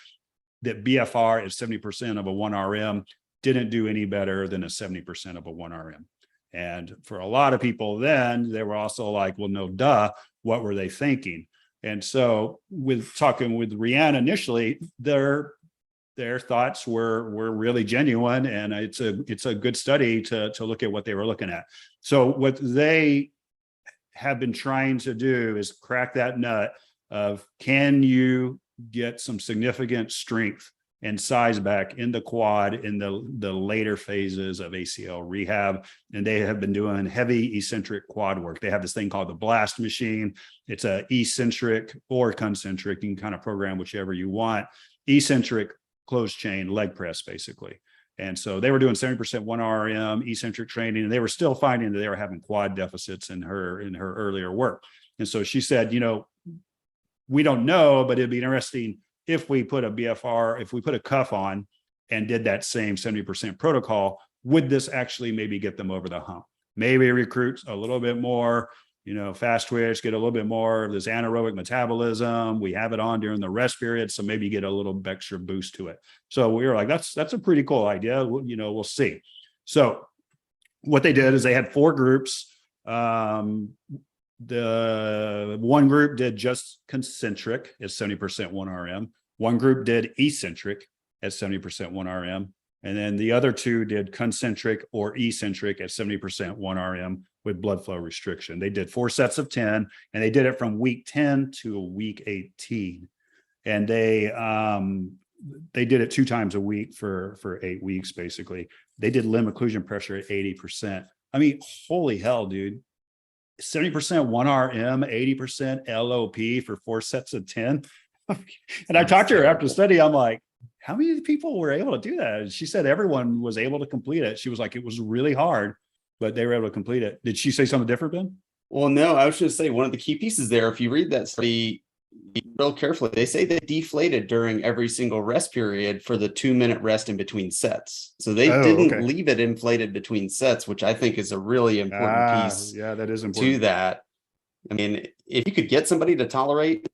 that BFR at 70% of a 1 RM didn't do any better than a 70% of a 1 RM. And for a lot of people then, they were also like, well, no, duh, what were they thinking? And so with talking with Rhiannon initially, their thoughts were really genuine, and it's a good study to look at what they were looking at. So what they have been trying to do is crack that nut of, can you get some significant strength and size back in the quad in the later phases of ACL rehab? And they have been doing heavy eccentric quad work. They have this thing called the blast machine. It's a eccentric or concentric. You can kind of program whichever you want. Eccentric closed chain leg press, basically. And so they were doing 70% 1 RM eccentric training, and they were still finding that they were having quad deficits in her earlier work. And so she said, we don't know, but it'd be interesting if we put a BFR, if we put a cuff on and did that same 70% protocol, would this actually maybe get them over the hump? Maybe recruit a little bit more, fast twitch, get a little bit more of this anaerobic metabolism. We have it on during the rest period, so maybe get a little extra boost to it. So we were like, that's a pretty cool idea. We'll see. So what they did is they had 4 groups. The one group did just concentric at 70% 1 RM. One group did eccentric at 70% 1 RM. And then the other 2 did concentric or eccentric at 70% 1 RM with blood flow restriction. They did 4 sets of 10, and they did it from week 10 to week 18. And they did it 2 times a week for 8 weeks, basically. They did limb occlusion pressure at 80%. I mean, holy hell, dude. 70% 1 RM, 80% LOP for 4 sets of 10. And I talked to her after the study. I'm like, how many people were able to do that? And she said everyone was able to complete it. She was like, it was really hard, but they were able to complete it. Did she say something different, Ben? Well, no, I was going to say one of the key pieces there, if you read that study real carefully, they say they deflated during every single rest period for the 2-minute rest in between sets. So they didn't leave it inflated between sets, which I think is a really important piece. Yeah, that is important. To that. I mean, if you could get somebody to tolerate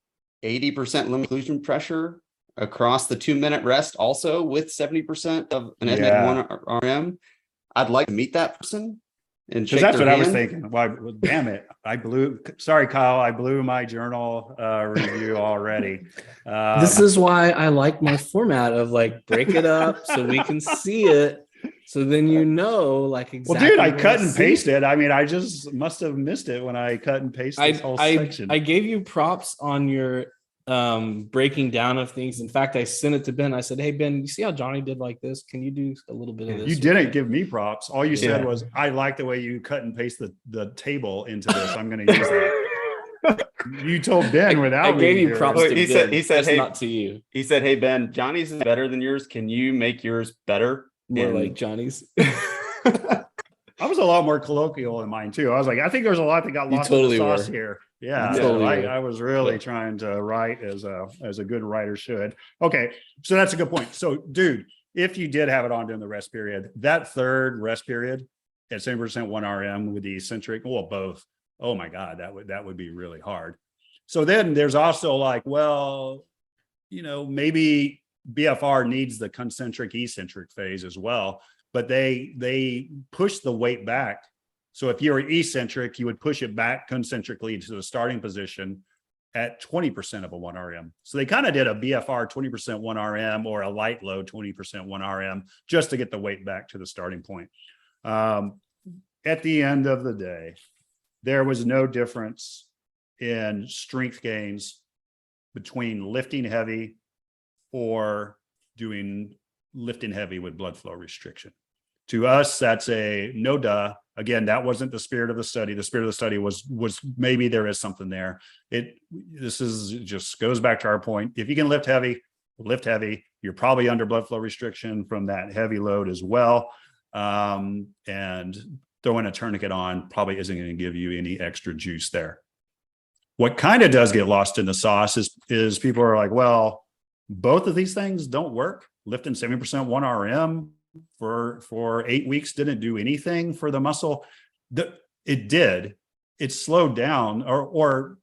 80% limb occlusion pressure across the 2-minute rest, also with 70% of an estimated 1 RM, I'd like to meet that person and shake Because that's their what I was hand. thinking. Why? Well, damn it! Sorry, Kyle. I blew my journal review already. This is why I like my format of like break it up so we can see it. So then like exactly. Well, dude, I what cut and see. pasted. I mean, I just must have missed it when I cut and pasted this whole section. I gave you props on your breaking down of things. In fact, I sent it to Ben. I said, "Hey Ben, you see how Johnny did like this? Can you do a little bit of this?" You didn't give me props. All you said was, "I like the way you cut and paste the table into this. I'm going to use that." You told Ben without. I gave you props. Oh, to he Ben, said, "Hey," not to you. He said, "Hey Ben, Johnny's is better than yours. Can you make yours better?" More like Johnny's. I was a lot more colloquial in mine too. I was like, I think there's a lot that got lost totally in the sauce were. here. Yeah, Totally I was really trying to write as a good writer should. Okay, so that's a good point. So, dude, if you did have it on during the rest period, that third rest period at 7% 1 RM with the eccentric, well, both. Oh my God, that would be really hard. So then there's also like, well, maybe BFR needs the concentric eccentric phase as well, but they push the weight back. So if you're eccentric, you would push it back concentrically to the starting position at 20% of a 1 RM. So they kind of did a BFR 20% 1 RM or a light load 20% 1 RM just to get the weight back to the starting point. At the end of the day, there was no difference in strength gains between lifting heavy or doing lifting heavy with blood flow restriction. To us, that's a no duh. Again, that wasn't the spirit of the study. The spirit of the study was maybe there is something there. This just goes back to our point. If you can lift heavy, lift heavy. You're probably under blood flow restriction from that heavy load as well. And throwing a tourniquet on probably isn't going to give you any extra juice there. What kind of does get lost in the sauce is people are like, well, both of these things don't work. Lifting 70% 1 RM for 8 weeks didn't do anything for the muscle. It did. It slowed down, or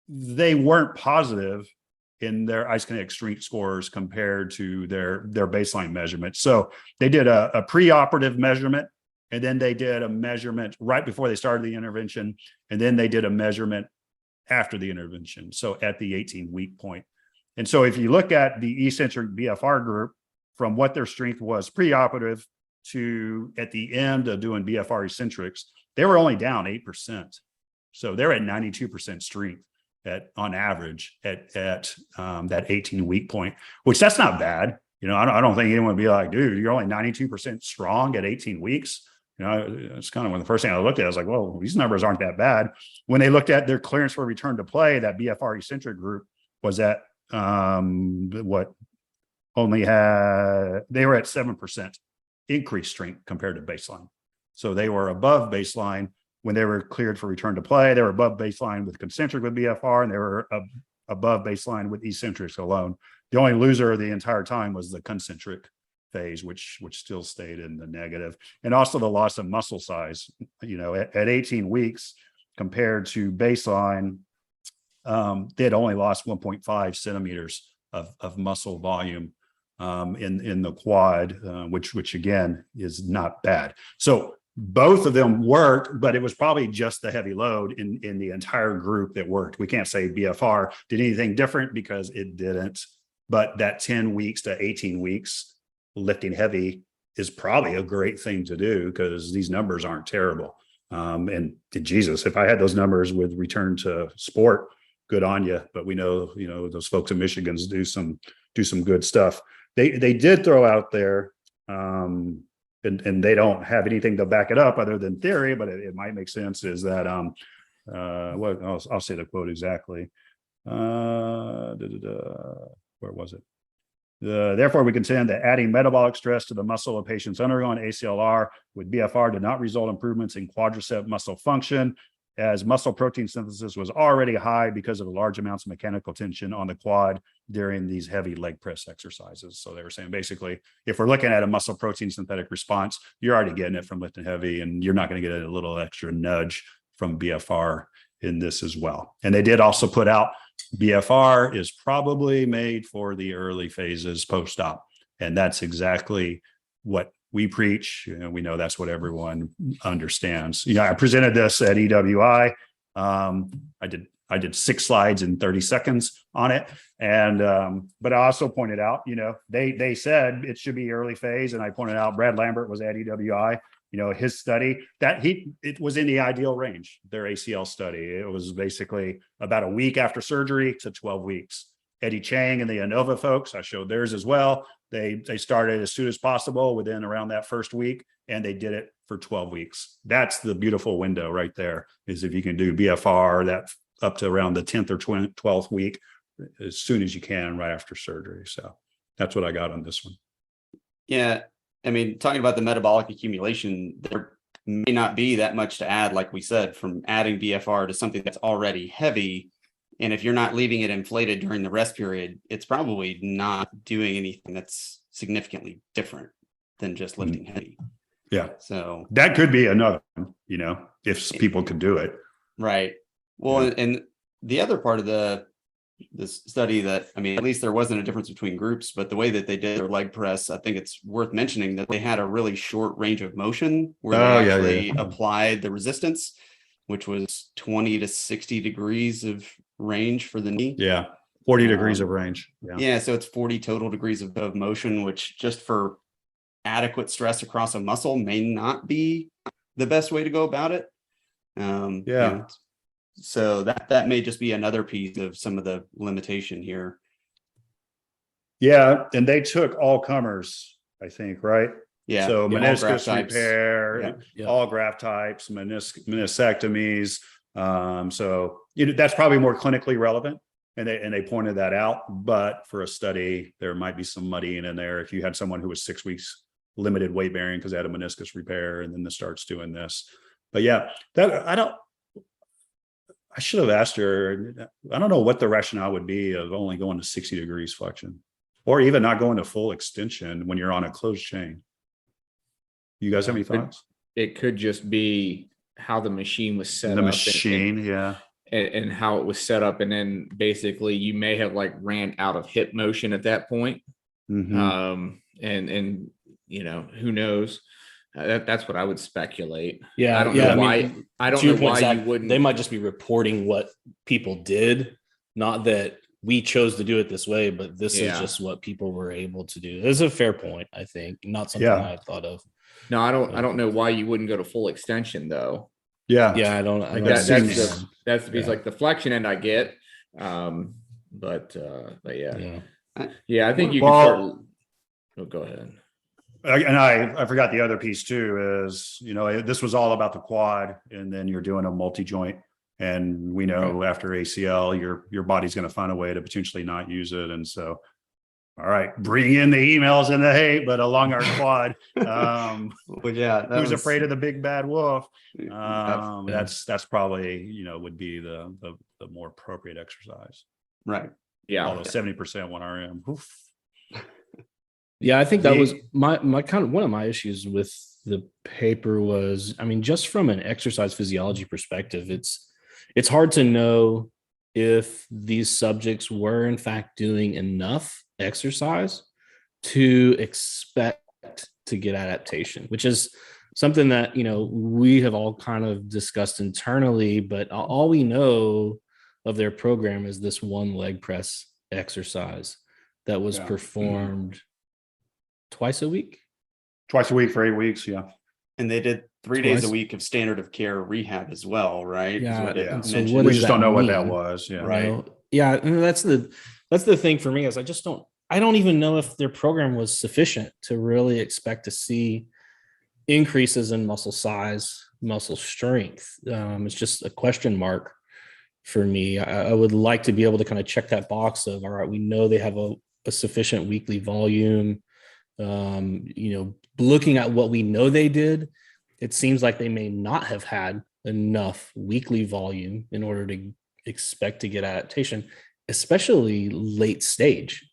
they weren't positive in their isokinetic strength scores compared to their baseline measurement. So they did a preoperative measurement, and then they did a measurement right before they started the intervention, and then they did a measurement after the intervention, so at the 18-week point. And so if you look at the eccentric BFR group, from what their strength was preoperative to at the end of doing BFR eccentrics, they were only down 8%. So they're at 92% strength on average at that 18-week point, which that's not bad. I don't think anyone would be like, dude, you're only 92% strong at 18 weeks. It's kind of when the first thing I looked at, I was like, well, these numbers aren't that bad. When they looked at their clearance for return to play, that BFR eccentric group was at they were at 7% increased strength compared to baseline. So they were above baseline when they were cleared for return to play. They were above baseline with concentric with BFR, and they were above baseline with eccentrics alone. The only loser the entire time was the concentric phase, which still stayed in the negative. And also the loss of muscle size, at 18 weeks compared to baseline, they had only lost 1.5 centimeters of muscle volume in the quad, which again is not bad. So both of them worked, but it was probably just the heavy load in the entire group that worked. We can't say BFR did anything different because it didn't. But that 10 weeks to 18 weeks lifting heavy is probably a great thing to do because these numbers aren't terrible. And Jesus, if I had those numbers with return to sport, good on you. But we know, those folks in Michigan do some good stuff. They did throw out there, and they don't have anything to back it up other than theory, but it might make sense. Is that I'll say the quote exactly. Where was it? Therefore, we contend that adding metabolic stress to the muscle of patients undergoing ACLR with BFR did not result in improvements in quadricep muscle function, as muscle protein synthesis was already high because of the large amounts of mechanical tension on the quad during these heavy leg press exercises. So they were saying basically, if we're looking at a muscle protein synthetic response, you're already getting it from lifting heavy, and you're not going to get a little extra nudge from BFR in this as well. And they did also put out BFR is probably made for the early phases post-op. And that's exactly what we preach, we know that's what everyone understands. I presented this at EWI. I did 6 slides in 30 seconds on it. And, but I also pointed out, they said it should be early phase. And I pointed out Brad Lambert was at EWI, his study that it was in the ideal range, their ACL study. It was basically about a week after surgery to 12 weeks. Eddie Chang and the ANOVA folks, I showed theirs as well. They started as soon as possible within around that first week, and they did it for 12 weeks. That's the beautiful window right there, is if you can do BFR that up to around the 10th or 12th week as soon as you can right after surgery. So that's what I got on this one. Yeah. I mean, talking about the metabolic accumulation, there may not be that much to add, like we said, from adding BFR to something that's already heavy. And if you're not leaving it inflated during the rest period, it's probably not doing anything that's significantly different than just lifting heavy. Yeah. So that could be another, if people could do it. Right. Well, and the other part of this study that, at least there wasn't a difference between groups, but the way that they did their leg press, I think it's worth mentioning that they had a really short range of motion where they actually applied the resistance, which was 20 to 60 degrees of range for the knee. Yeah. 40 degrees of range. Yeah. So it's 40 total degrees of motion, which just for adequate stress across a muscle may not be the best way to go about it. So that may just be another piece of some of the limitation here. Yeah. And they took all comers, I think, right? Yeah. So yeah, meniscus repair, all graft types, meniscectomies. So that's probably more clinically relevant. And they pointed that out. But for a study, there might be some muddying in there. If you had someone who was 6 weeks limited weight bearing because they had a meniscus repair and then this starts doing this. But yeah, I should have asked her. I don't know what the rationale would be of only going to 60 degrees flexion or even not going to full extension when you're on a closed chain. You guys have any thoughts? It could just be how the machine was set up. The machine, and how it was set up. And then basically you may have ran out of hip motion at that point. Mm-hmm. And who knows? That's what I would speculate. Yeah, I don't know why. I don't know why you wouldn't. They might just be reporting what people did, not that we chose to do it this way, but this is just what people were able to do. It's a fair point, I think. Not something I thought of. No, I don't know why you wouldn't go to full extension thow. Yeah, I don't. That's the piece the flexion end I get, but yeah. I think you can start. Oh, go ahead. And I forgot the other piece too is, this was all about the quad and then you're doing a multi-joint and we know after ACL, your body's going to find a way to potentially not use it. And so, all right, bring in the emails and the hate, but along our quad, who's afraid of the big bad wolf? That's probably, would be the more appropriate exercise. Right. Yeah. Although 70% 1 RM. Oof. Yeah, I think that was my kind of one of my issues with the paper was, just from an exercise physiology perspective, it's hard to know if these subjects were in fact doing enough exercise to expect to get adaptation, which is something that, we have all kind of discussed internally, but all we know of their program is this one leg press exercise that was performed twice a week for 8 weeks. Yeah. And they did 3 days a week of standard of care rehab as well, right? So we just don't know what that was. Yeah. Right. Yeah. And that's the thing for me is I don't even know if their program was sufficient to really expect to see increases in muscle size, muscle strength. It's just a question mark for me. I would like to be able to kind of check that box of, all right, we know they have a sufficient weekly volume. Looking at what we know they did, it seems like they may not have had enough weekly volume in order to expect to get adaptation, especially late stage,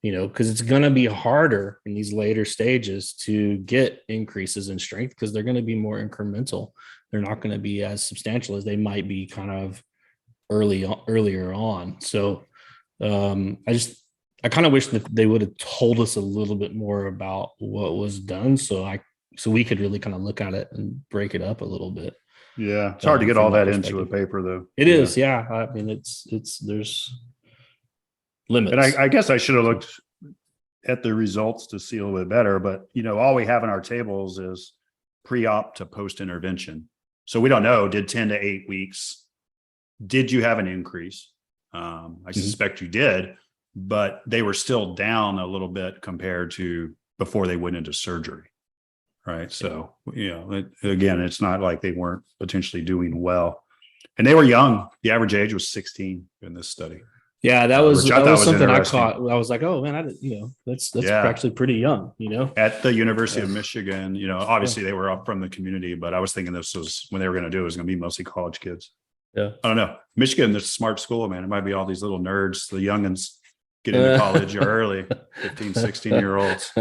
because it's going to be harder in these later stages to get increases in strength because they're going to be more incremental. They're not going to be as substantial as they might be kind of earlier on. So I kind of wish that they would have told us a little bit more about what was done, so we could really kind of look at it and break it up a little bit. Yeah, it's hard to get all that into a paper, though. It is, yeah. I mean, it's there's limits. And I guess I should have looked at the results to see a little bit better, but all we have in our tables is pre-op to post-intervention. So we don't know, did 10 to 8 weeks, did you have an increase? I suspect you did, but they were still down a little bit compared to before they went into surgery. Right. So, again, it's not like they weren't potentially doing well. And they were young. The average age was 16 in this study. Yeah, that was something I caught. I was like, oh man, that's actually pretty young, At the University of Michigan, obviously they were up from the community, but I was thinking this was when they were going to do it was going to be mostly college kids. Yeah. I don't know. Michigan, it's a smart school, man. It might be all these little nerds, the youngins get into college early, 15, 16-year-olds.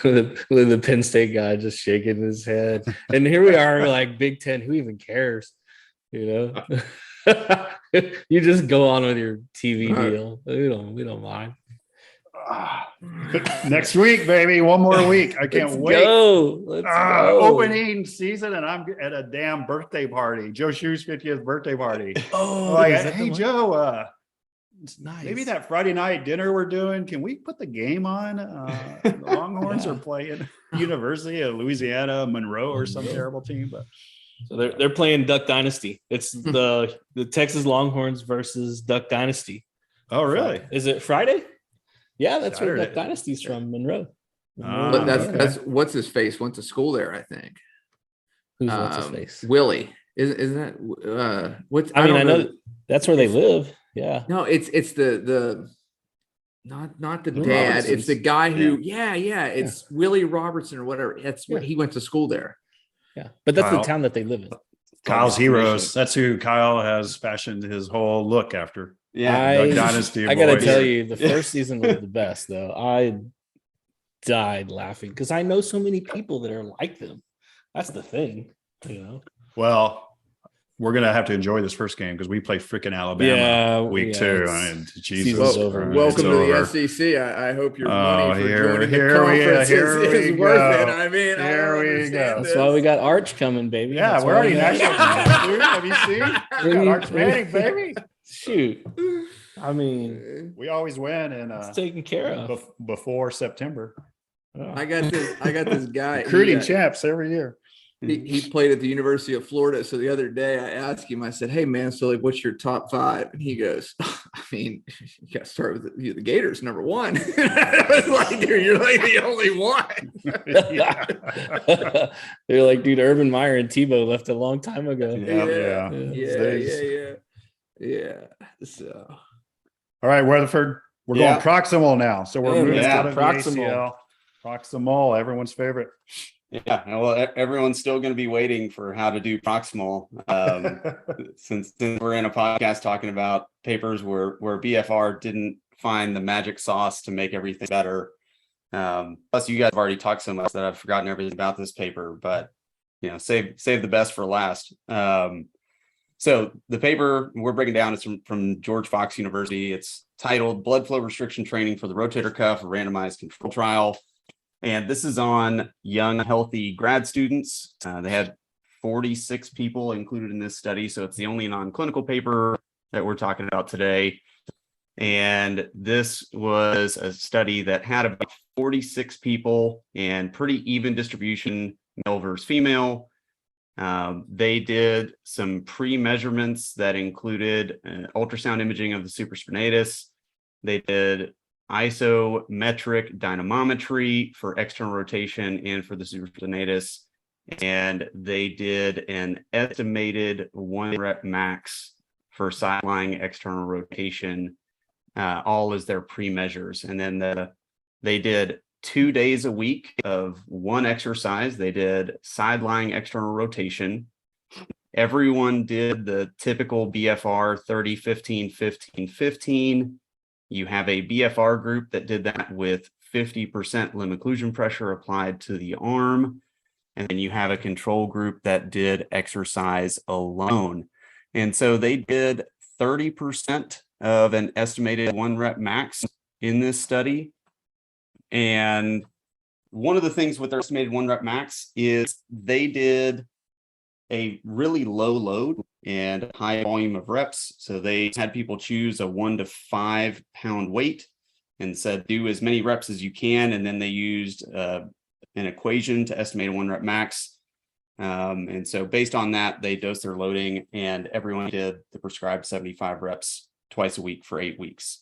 with the Penn State guy just shaking his head. And here we are, like Big Ten, who even cares? You just go on with your TV deal. We don't mind. Next week, baby. One more week. I can't wait. Let's go. Opening season, and I'm at a damn birthday party. Joe Shue's 50th birthday party. Oh, hey, Joe, it's nice. Maybe that Friday night dinner we're doing, can we put the game on? The Longhorns are playing University of Louisiana, Monroe, or some terrible team. But so they're playing Duck Dynasty. It's the Texas Longhorns versus Duck Dynasty. Oh, really? Is it Friday? Yeah, that's where Duck Dynasty's from, Monroe. But that's what's his face went to school there, I think. What's his face? Willie. Isn't that what's I know that's where they live. Yeah. No, it's the not the dad. Robertson's. It's the guy who it's Willie Robertson or whatever. That's what he went to school there. Yeah. But that's the town that they live in. Kyle's Heroes. That's who Kyle has fashioned his whole look after. Yeah. Duck Dynasty. I gotta tell you, the first season was the best though. I died laughing because I know so many people that are like them. That's the thing, Well, we're gonna have to enjoy this first game because we play freaking Alabama week 2. I mean, Jesus, over. Welcome to the SEC. I hope your money for joining the conference is worth it. I mean, here we go. That's why we got Arch coming, baby. Yeah, That's we're already national. Have you seen? We got Arch Manning, baby. Shoot. I mean, we always win, and it's taken care of before September. I got this guy recruiting champs every year. He played at the University of Florida. So the other day I asked him, I said, hey man, so like, what's your top 5? And he goes, I mean, you got to start with the Gators, number 1. I was like, dude, you're like the only one. They're like, dude, Urban Meyer and Tebow left a long time ago. Yeah. So, all right, Weatherford, we're going proximal now. So we're moving out of proximal. Proximal, everyone's favorite. Yeah, well, everyone's still going to be waiting for how to do proximal since we're in a podcast talking about papers where BFR didn't find the magic sauce to make everything better. Plus, you guys have already talked so much that I've forgotten everything about this paper, but save the best for last. So the paper we're breaking down is from George Fox University. It's titled Blood Flow Restriction Training for the Rotator Cuff, a Randomized Control Trial. And this is on young, healthy grad students. They had 46 people included in this study. So it's the only non-clinical paper that we're talking about today. And this was a study that had about 46 people and pretty even distribution, male versus female. They did some pre-measurements that included ultrasound imaging of the supraspinatus. They did isometric dynamometry for external rotation and for the supraspinatus. And they did an estimated 1 rep max for side-lying external rotation, all as their pre-measures. And then they did 2 days a week of one exercise. They did side-lying external rotation. Everyone did the typical BFR 30, 15, 15, 15. You have a BFR group that did that with 50% limb occlusion pressure applied to the arm. And then you have a control group that did exercise alone. And so they did 30% of an estimated 1 rep max in this study. And one of the things with their estimated 1 rep max is they did a really low load and high volume of reps. So they had people choose a 1 to 5 pound weight and said, do as many reps as you can. And then they used an equation to estimate a 1 rep max. And so based on that, they dosed their loading, and everyone did the prescribed 75 reps twice a week for 8 weeks.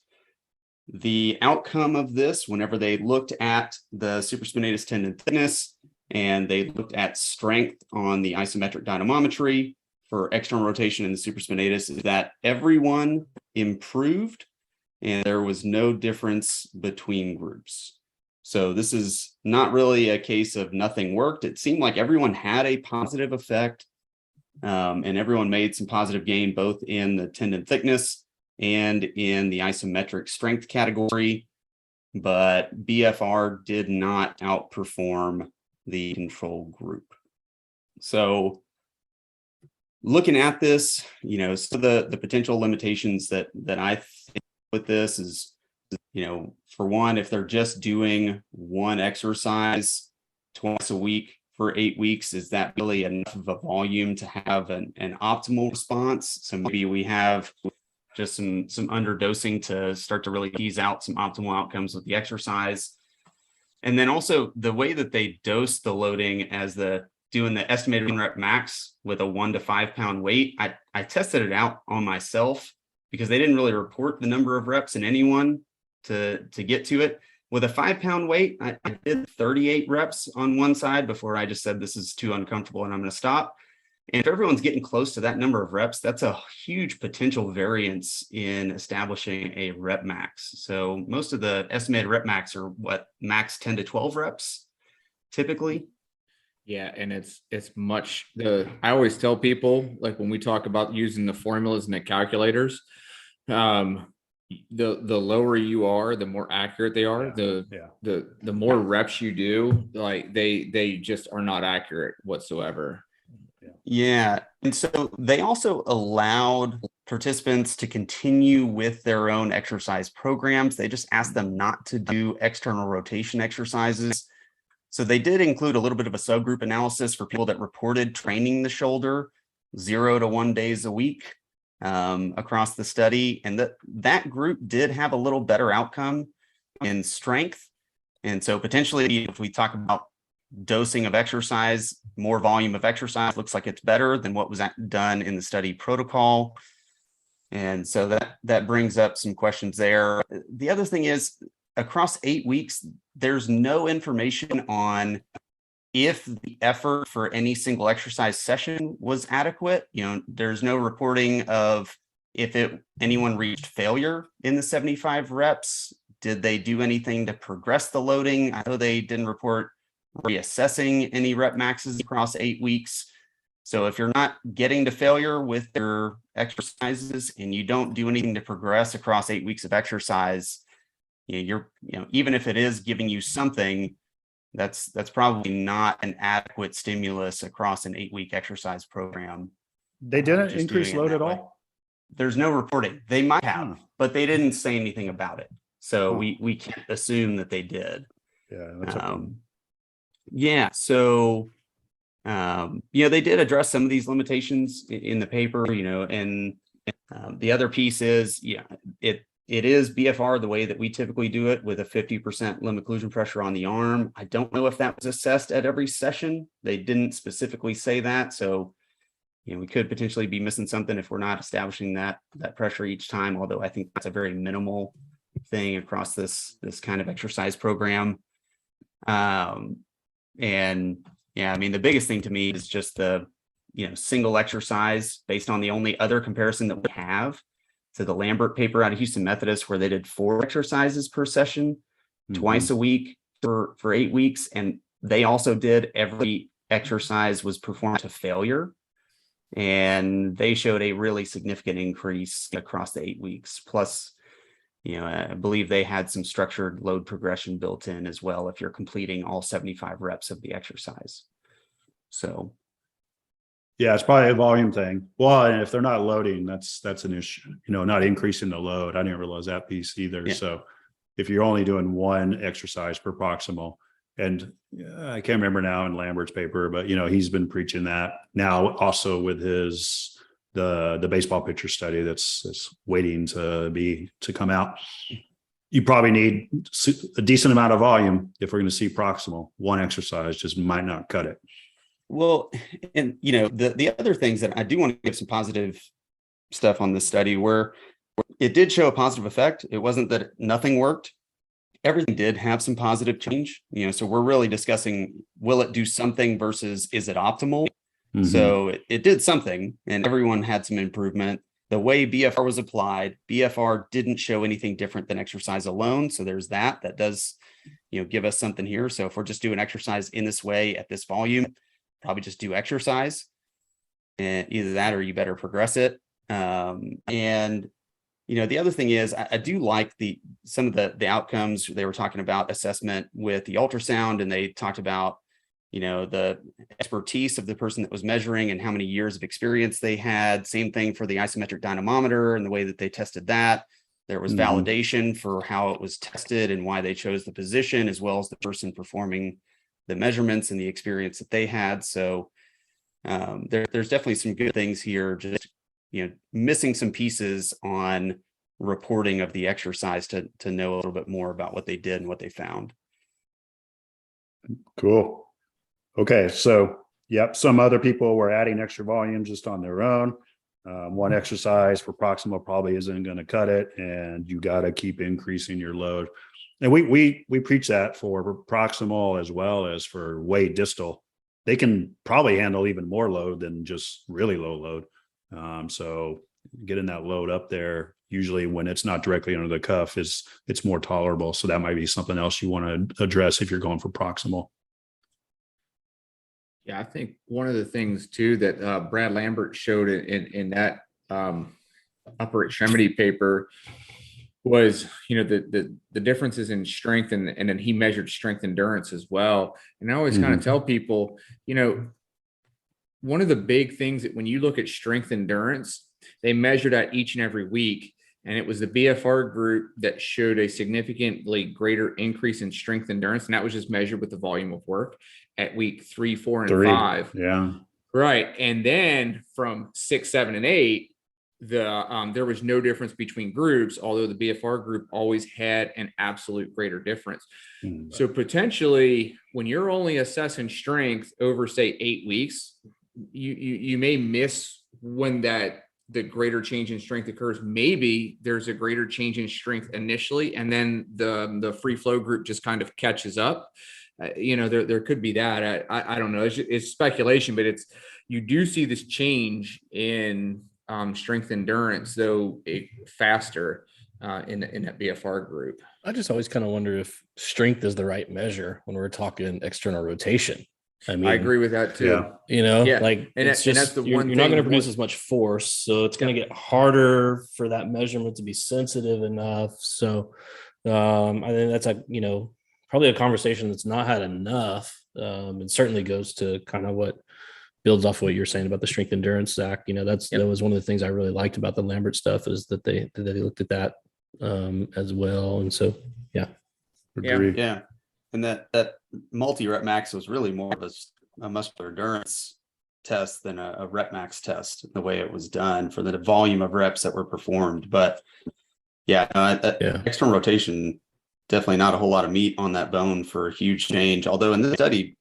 The outcome of this, whenever they looked at the supraspinatus tendon thickness and they looked at strength on the isometric dynamometry for external rotation in the supraspinatus, is that everyone improved and there was no difference between groups. So this is not really a case of nothing worked. It seemed like everyone had a positive effect, and everyone made some positive gain both in the tendon thickness and in the isometric strength category, but BFR did not outperform the control group. So looking at this, so the potential limitations that I think with this is, for one, if they're just doing one exercise twice a week for 8 weeks, is that really enough of a volume to have an optimal response? So maybe we have just some underdosing to start to really tease out some optimal outcomes with the exercise. And then also the way that they dose the loading as doing the estimated 1 rep max with a 1 to 5 pound weight, I tested it out on myself because they didn't really report the number of reps in anyone to get to it. With a 5 pound weight, I did 38 reps on one side before I just said this is too uncomfortable and I'm going to stop. And if everyone's getting close to that number of reps, that's a huge potential variance in establishing a rep max. So most of the estimated rep max are max 10 to 12 reps typically. Yeah, and it's much I always tell people, like when we talk about using the formulas and the calculators, the lower you are, the more accurate they are. The more reps you do, like they just are not accurate whatsoever. Yeah. And so they also allowed participants to continue with their own exercise programs. They just asked them not to do external rotation exercises. So they did include a little bit of a subgroup analysis for people that reported training the shoulder 0 to 1 days a week across the study. And that group did have a little better outcome in strength. And so potentially, if we talk about dosing of exercise, more volume of exercise looks like it's better than what was done in the study protocol. And so that brings up some questions there. The other thing is, across 8 weeks, there's no information on if the effort for any single exercise session was adequate. There's no reporting of if anyone reached failure in the 75 reps. Did they do anything to progress the loading? I know they didn't report reassessing any rep maxes across 8 weeks. So if you're not getting to failure with your exercises and you don't do anything to progress across 8 weeks of exercise, even if it is giving you something, that's probably not an adequate stimulus across an 8 week exercise program. They didn't increase load at all? There's no reporting. They might have, but they didn't say anything about it. So we can't assume that they did. Yeah, that's okay. Yeah. So, they did address some of these limitations in the paper, and the other piece is, it is BFR the way that we typically do it, with a 50% limb occlusion pressure on the arm. I don't know if that was assessed at every session. They didn't specifically say that. So, we could potentially be missing something if we're not establishing that pressure each time, although I think that's a very minimal thing across this kind of exercise program. The biggest thing to me is just the, single exercise based on the only other comparison that we have to the Lambert paper out of Houston Methodist, where they did 4 exercises per session twice a week for 8 weeks. And they also did every exercise was performed to failure. And they showed a really significant increase across the 8 weeks. Plus, I believe they had some structured load progression built in as well if you're completing all 75 reps of the exercise. So, yeah, it's probably a volume thing. Well, and if they're not loading, that's an issue. Not increasing the load. I didn't realize that piece either. Yeah. So, if you're only doing one exercise per proximal. And I can't remember now in Lambert's paper, but he's been preaching that now also with the baseball pitcher study that's waiting to come out. You probably need a decent amount of volume if we're going to see proximal. One exercise just might not cut it. Well, and the other things that I do want to give some positive stuff on this study where it did show a positive effect. It wasn't that nothing worked. Everything did have some positive change. So we're really discussing, will it do something versus is it optimal? Mm-hmm. So it did something and everyone had some improvement. The way BFR was applied, BFR didn't show anything different than exercise alone. So there's that does, give us something here. So if we're just doing exercise in this way at this volume, probably just do exercise, and either that or you better progress it. And the other thing is I do like some of the outcomes. They were talking about assessment with the ultrasound, and they talked about the expertise of the person that was measuring and how many years of experience they had. Same thing for the isometric dynamometer and the way that they tested that. There was validation for how it was tested and why they chose the position, as well as the person performing the measurements and the experience that they had. So there's definitely some good things here, just missing some pieces on reporting of the exercise to know a little bit more about what they did and what they found. Cool. Okay, so some other people were adding extra volume just on their own. One exercise for proximal probably isn't going to cut it, and you got to keep increasing your load. And we preach that for proximal as well as for way distal. They can probably handle even more load than just really low load. So getting that load up there, usually when it's not directly under the cuff, it's more tolerable. So that might be something else you want to address if you're going for proximal. Yeah, I think one of the things too that Brad Lambert showed in that upper extremity paper was, the differences in strength, and then he measured strength endurance as well. And I always kind of tell people, one of the big things that when you look at strength endurance, they measure that each and every week. And it was the BFR group that showed a significantly greater increase in strength endurance. And that was just measured with the volume of work at week 3, 4, and 5. Yeah. Right. And then from 6, 7, and 8, there was no difference between groups, although the BFR group always had an absolute greater difference. So potentially when you're only assessing strength over, say, 8 weeks, you may miss when the greater change in strength occurs. Maybe there's a greater change in strength initially, and then the free flow group just kind of catches up. There could be that. I don't know. It's speculation, but you do see this change in strength endurance, though faster in that BFR group. I just always kind of wonder if strength is the right measure when we're talking external rotation. I mean, I agree with that too. Like it's just you're not going to produce as much force, so it's going to get harder for that measurement to be sensitive enough. So I think that's probably a conversation that's not had enough. It certainly goes to kind of what builds off what you're saying about the strength endurance, Zach. That was one of the things I really liked about the Lambert stuff, is that they looked at that as well. And so Agreed. Yeah. And that multi-rep max was really more of a muscular endurance test than a rep max test, the way it was done for the volume of reps that were performed. But external rotation, definitely not a whole lot of meat on that bone for a huge change. Although in this study,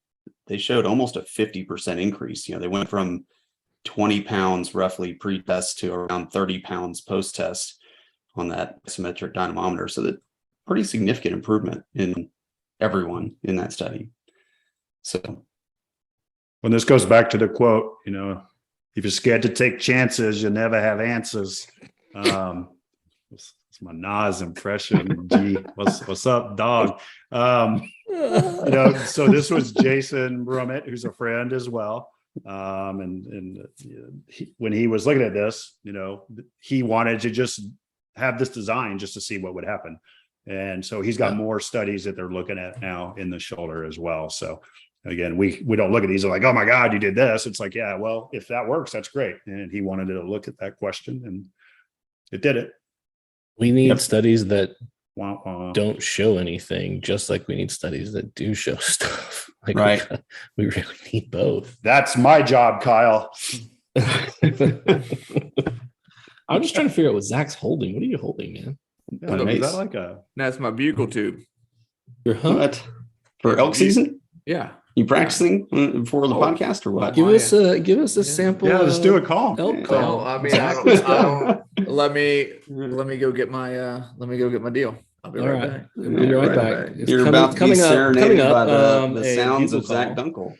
they showed almost a 50% increase. They went from 20 pounds roughly pre-test to around 30 pounds post-test on that isometric dynamometer. So that pretty significant improvement in everyone in that study. So when this goes back to the quote, if you're scared to take chances, you'll never have answers. It's my Nas impression. Gee, what's up, dog? So this was Jason Brummett, who's a friend as well. When he was looking at this, he wanted to just have this design just to see what would happen. And so he's got more studies that they're looking at now in the shoulder as well. So again, we don't look at these like, oh my God, you did this. It's like, yeah, well, if that works, that's great. And he wanted to look at that question, and it did it. We need studies that don't show anything, just like we need studies that do show stuff. Like right. We really need both. That's my job, Kyle. I'm just trying to figure out what Zach's holding. What are you holding, man? Yeah, is that like a? That's my bugle tube. Your What? For elk season? Yeah. You practicing before the podcast or what? Give us a sample. Yeah, let's do a call. Elk Well, call. I mean, I don't, let me go get my deal. I'll be right back. We'll be right back. It's You're about to be serenaded by the sounds of Zach Dunkel.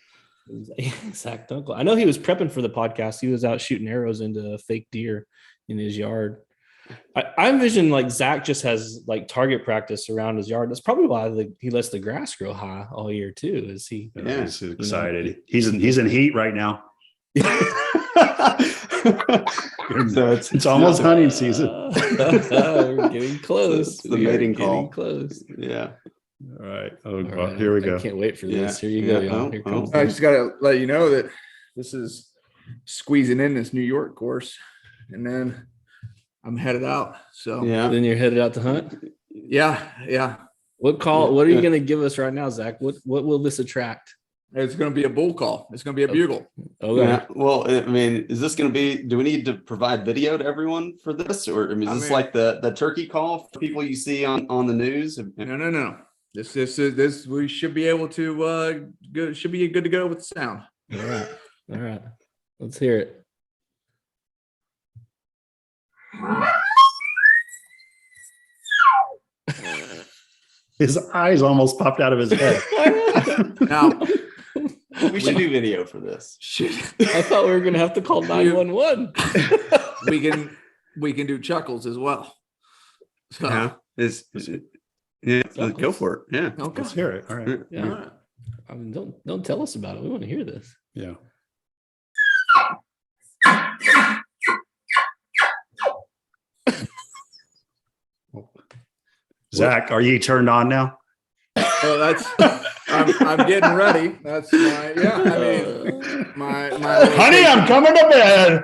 Zach Dunkel. I know he was prepping for the podcast. He was out shooting arrows into fake deer in his yard. I envision like Zach just has like target practice around his yard. That's probably why he lets the grass grow high all year too. Is he? Yeah, he's excited. He's in heat right now. So it's almost hunting season. We're getting close. It's the mating call. Close. Yeah. All right. Oh, All right. Here we go. I can't wait for this. Yeah. Here you go, y'all. Here comes I just gotta let you know that this is squeezing in this New York course, and then I'm headed out. So Yeah. Then you're headed out to hunt. yeah. What are you going to give us right now, Zach? What will this attract? It's going to be a bull call. It's going to be a bugle. Okay. Yeah. Well, I mean, is this going to be? Do we need to provide video to everyone for this, or is this like the turkey call for people you see on the news? No. This we should be able to should be good to go with the sound. All right. Let's hear it. His eyes almost popped out of his head. Now We should do video for this. I thought we were going to have to call 911. we can do chuckles as well. So, Yeah. Go for it. Yeah. okay. Let's hear it. All right. Yeah. All right. I mean, don't tell us about it. We want to hear this. Yeah. Zach, are you turned on now? Well, that's I'm getting ready. That's my my Honey, I'm coming to bed.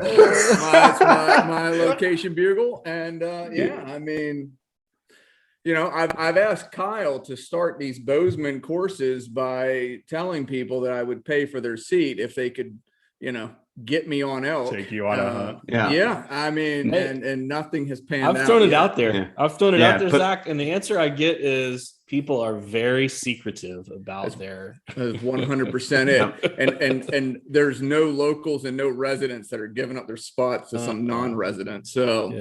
my location bugle, and I mean, I've asked Kyle to start these Bozeman courses by telling people that I would pay for their seat if they could, get me on elk. Take you on a hunt. Yeah. I mean, and nothing has panned out. I've thrown it yet. out there. Yeah. I've thrown it out there, Zach, and the answer I get is people are very secretive about their. That's 100% it. And there's no locals and no residents that are giving up their spots to some non-residents. So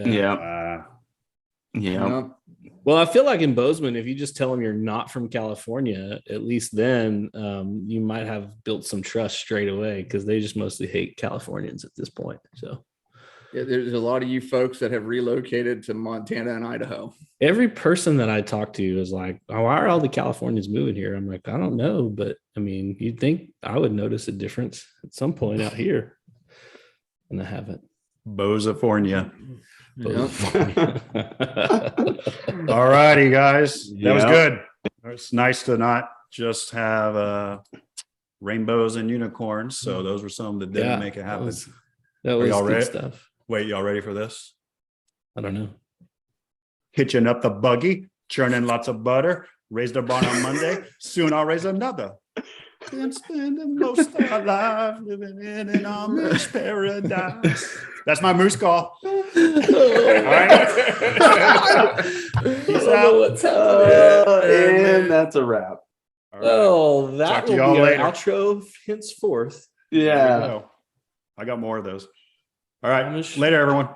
Well, I feel like in Bozeman, if you just tell them you're not from California, at least then you might have built some trust straight away, because they just mostly hate Californians at this point. So there's a lot of you folks that have relocated to Montana and Idaho. Every person that I talk to is like, oh, why are all the Californians moving here? I'm like, I don't know. But I mean, you'd think I would notice a difference at some point out here. And I haven't. Bozefornia. Yep. All righty, guys. That was good. It's nice to not just have rainbows and unicorns. So those were some that didn't make it happen. That was y'all good ready? stuff. Wait, y'all ready for this? I don't know. Hitching up the buggy, churning lots of butter, raised a barn on Monday. Soon I'll raise another. And spending most of our life living in an Amish paradise. That's my moose call. All right. Peace out. What's happening? And that's a wrap. All right. Oh, that Talk to will y'all be our later. outro henceforth. Yeah. I got more of those. All right. Later, everyone.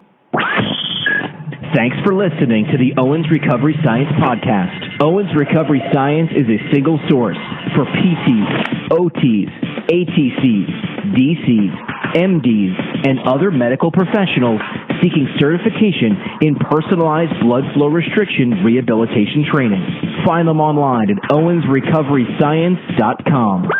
Thanks for listening to the Owens Recovery Science Podcast. Owens Recovery Science is a single source for PTs, OTs, ATCs, DCs, MDs, and other medical professionals seeking certification in personalized blood flow restriction rehabilitation training. Find them online at owensrecoveryscience.com.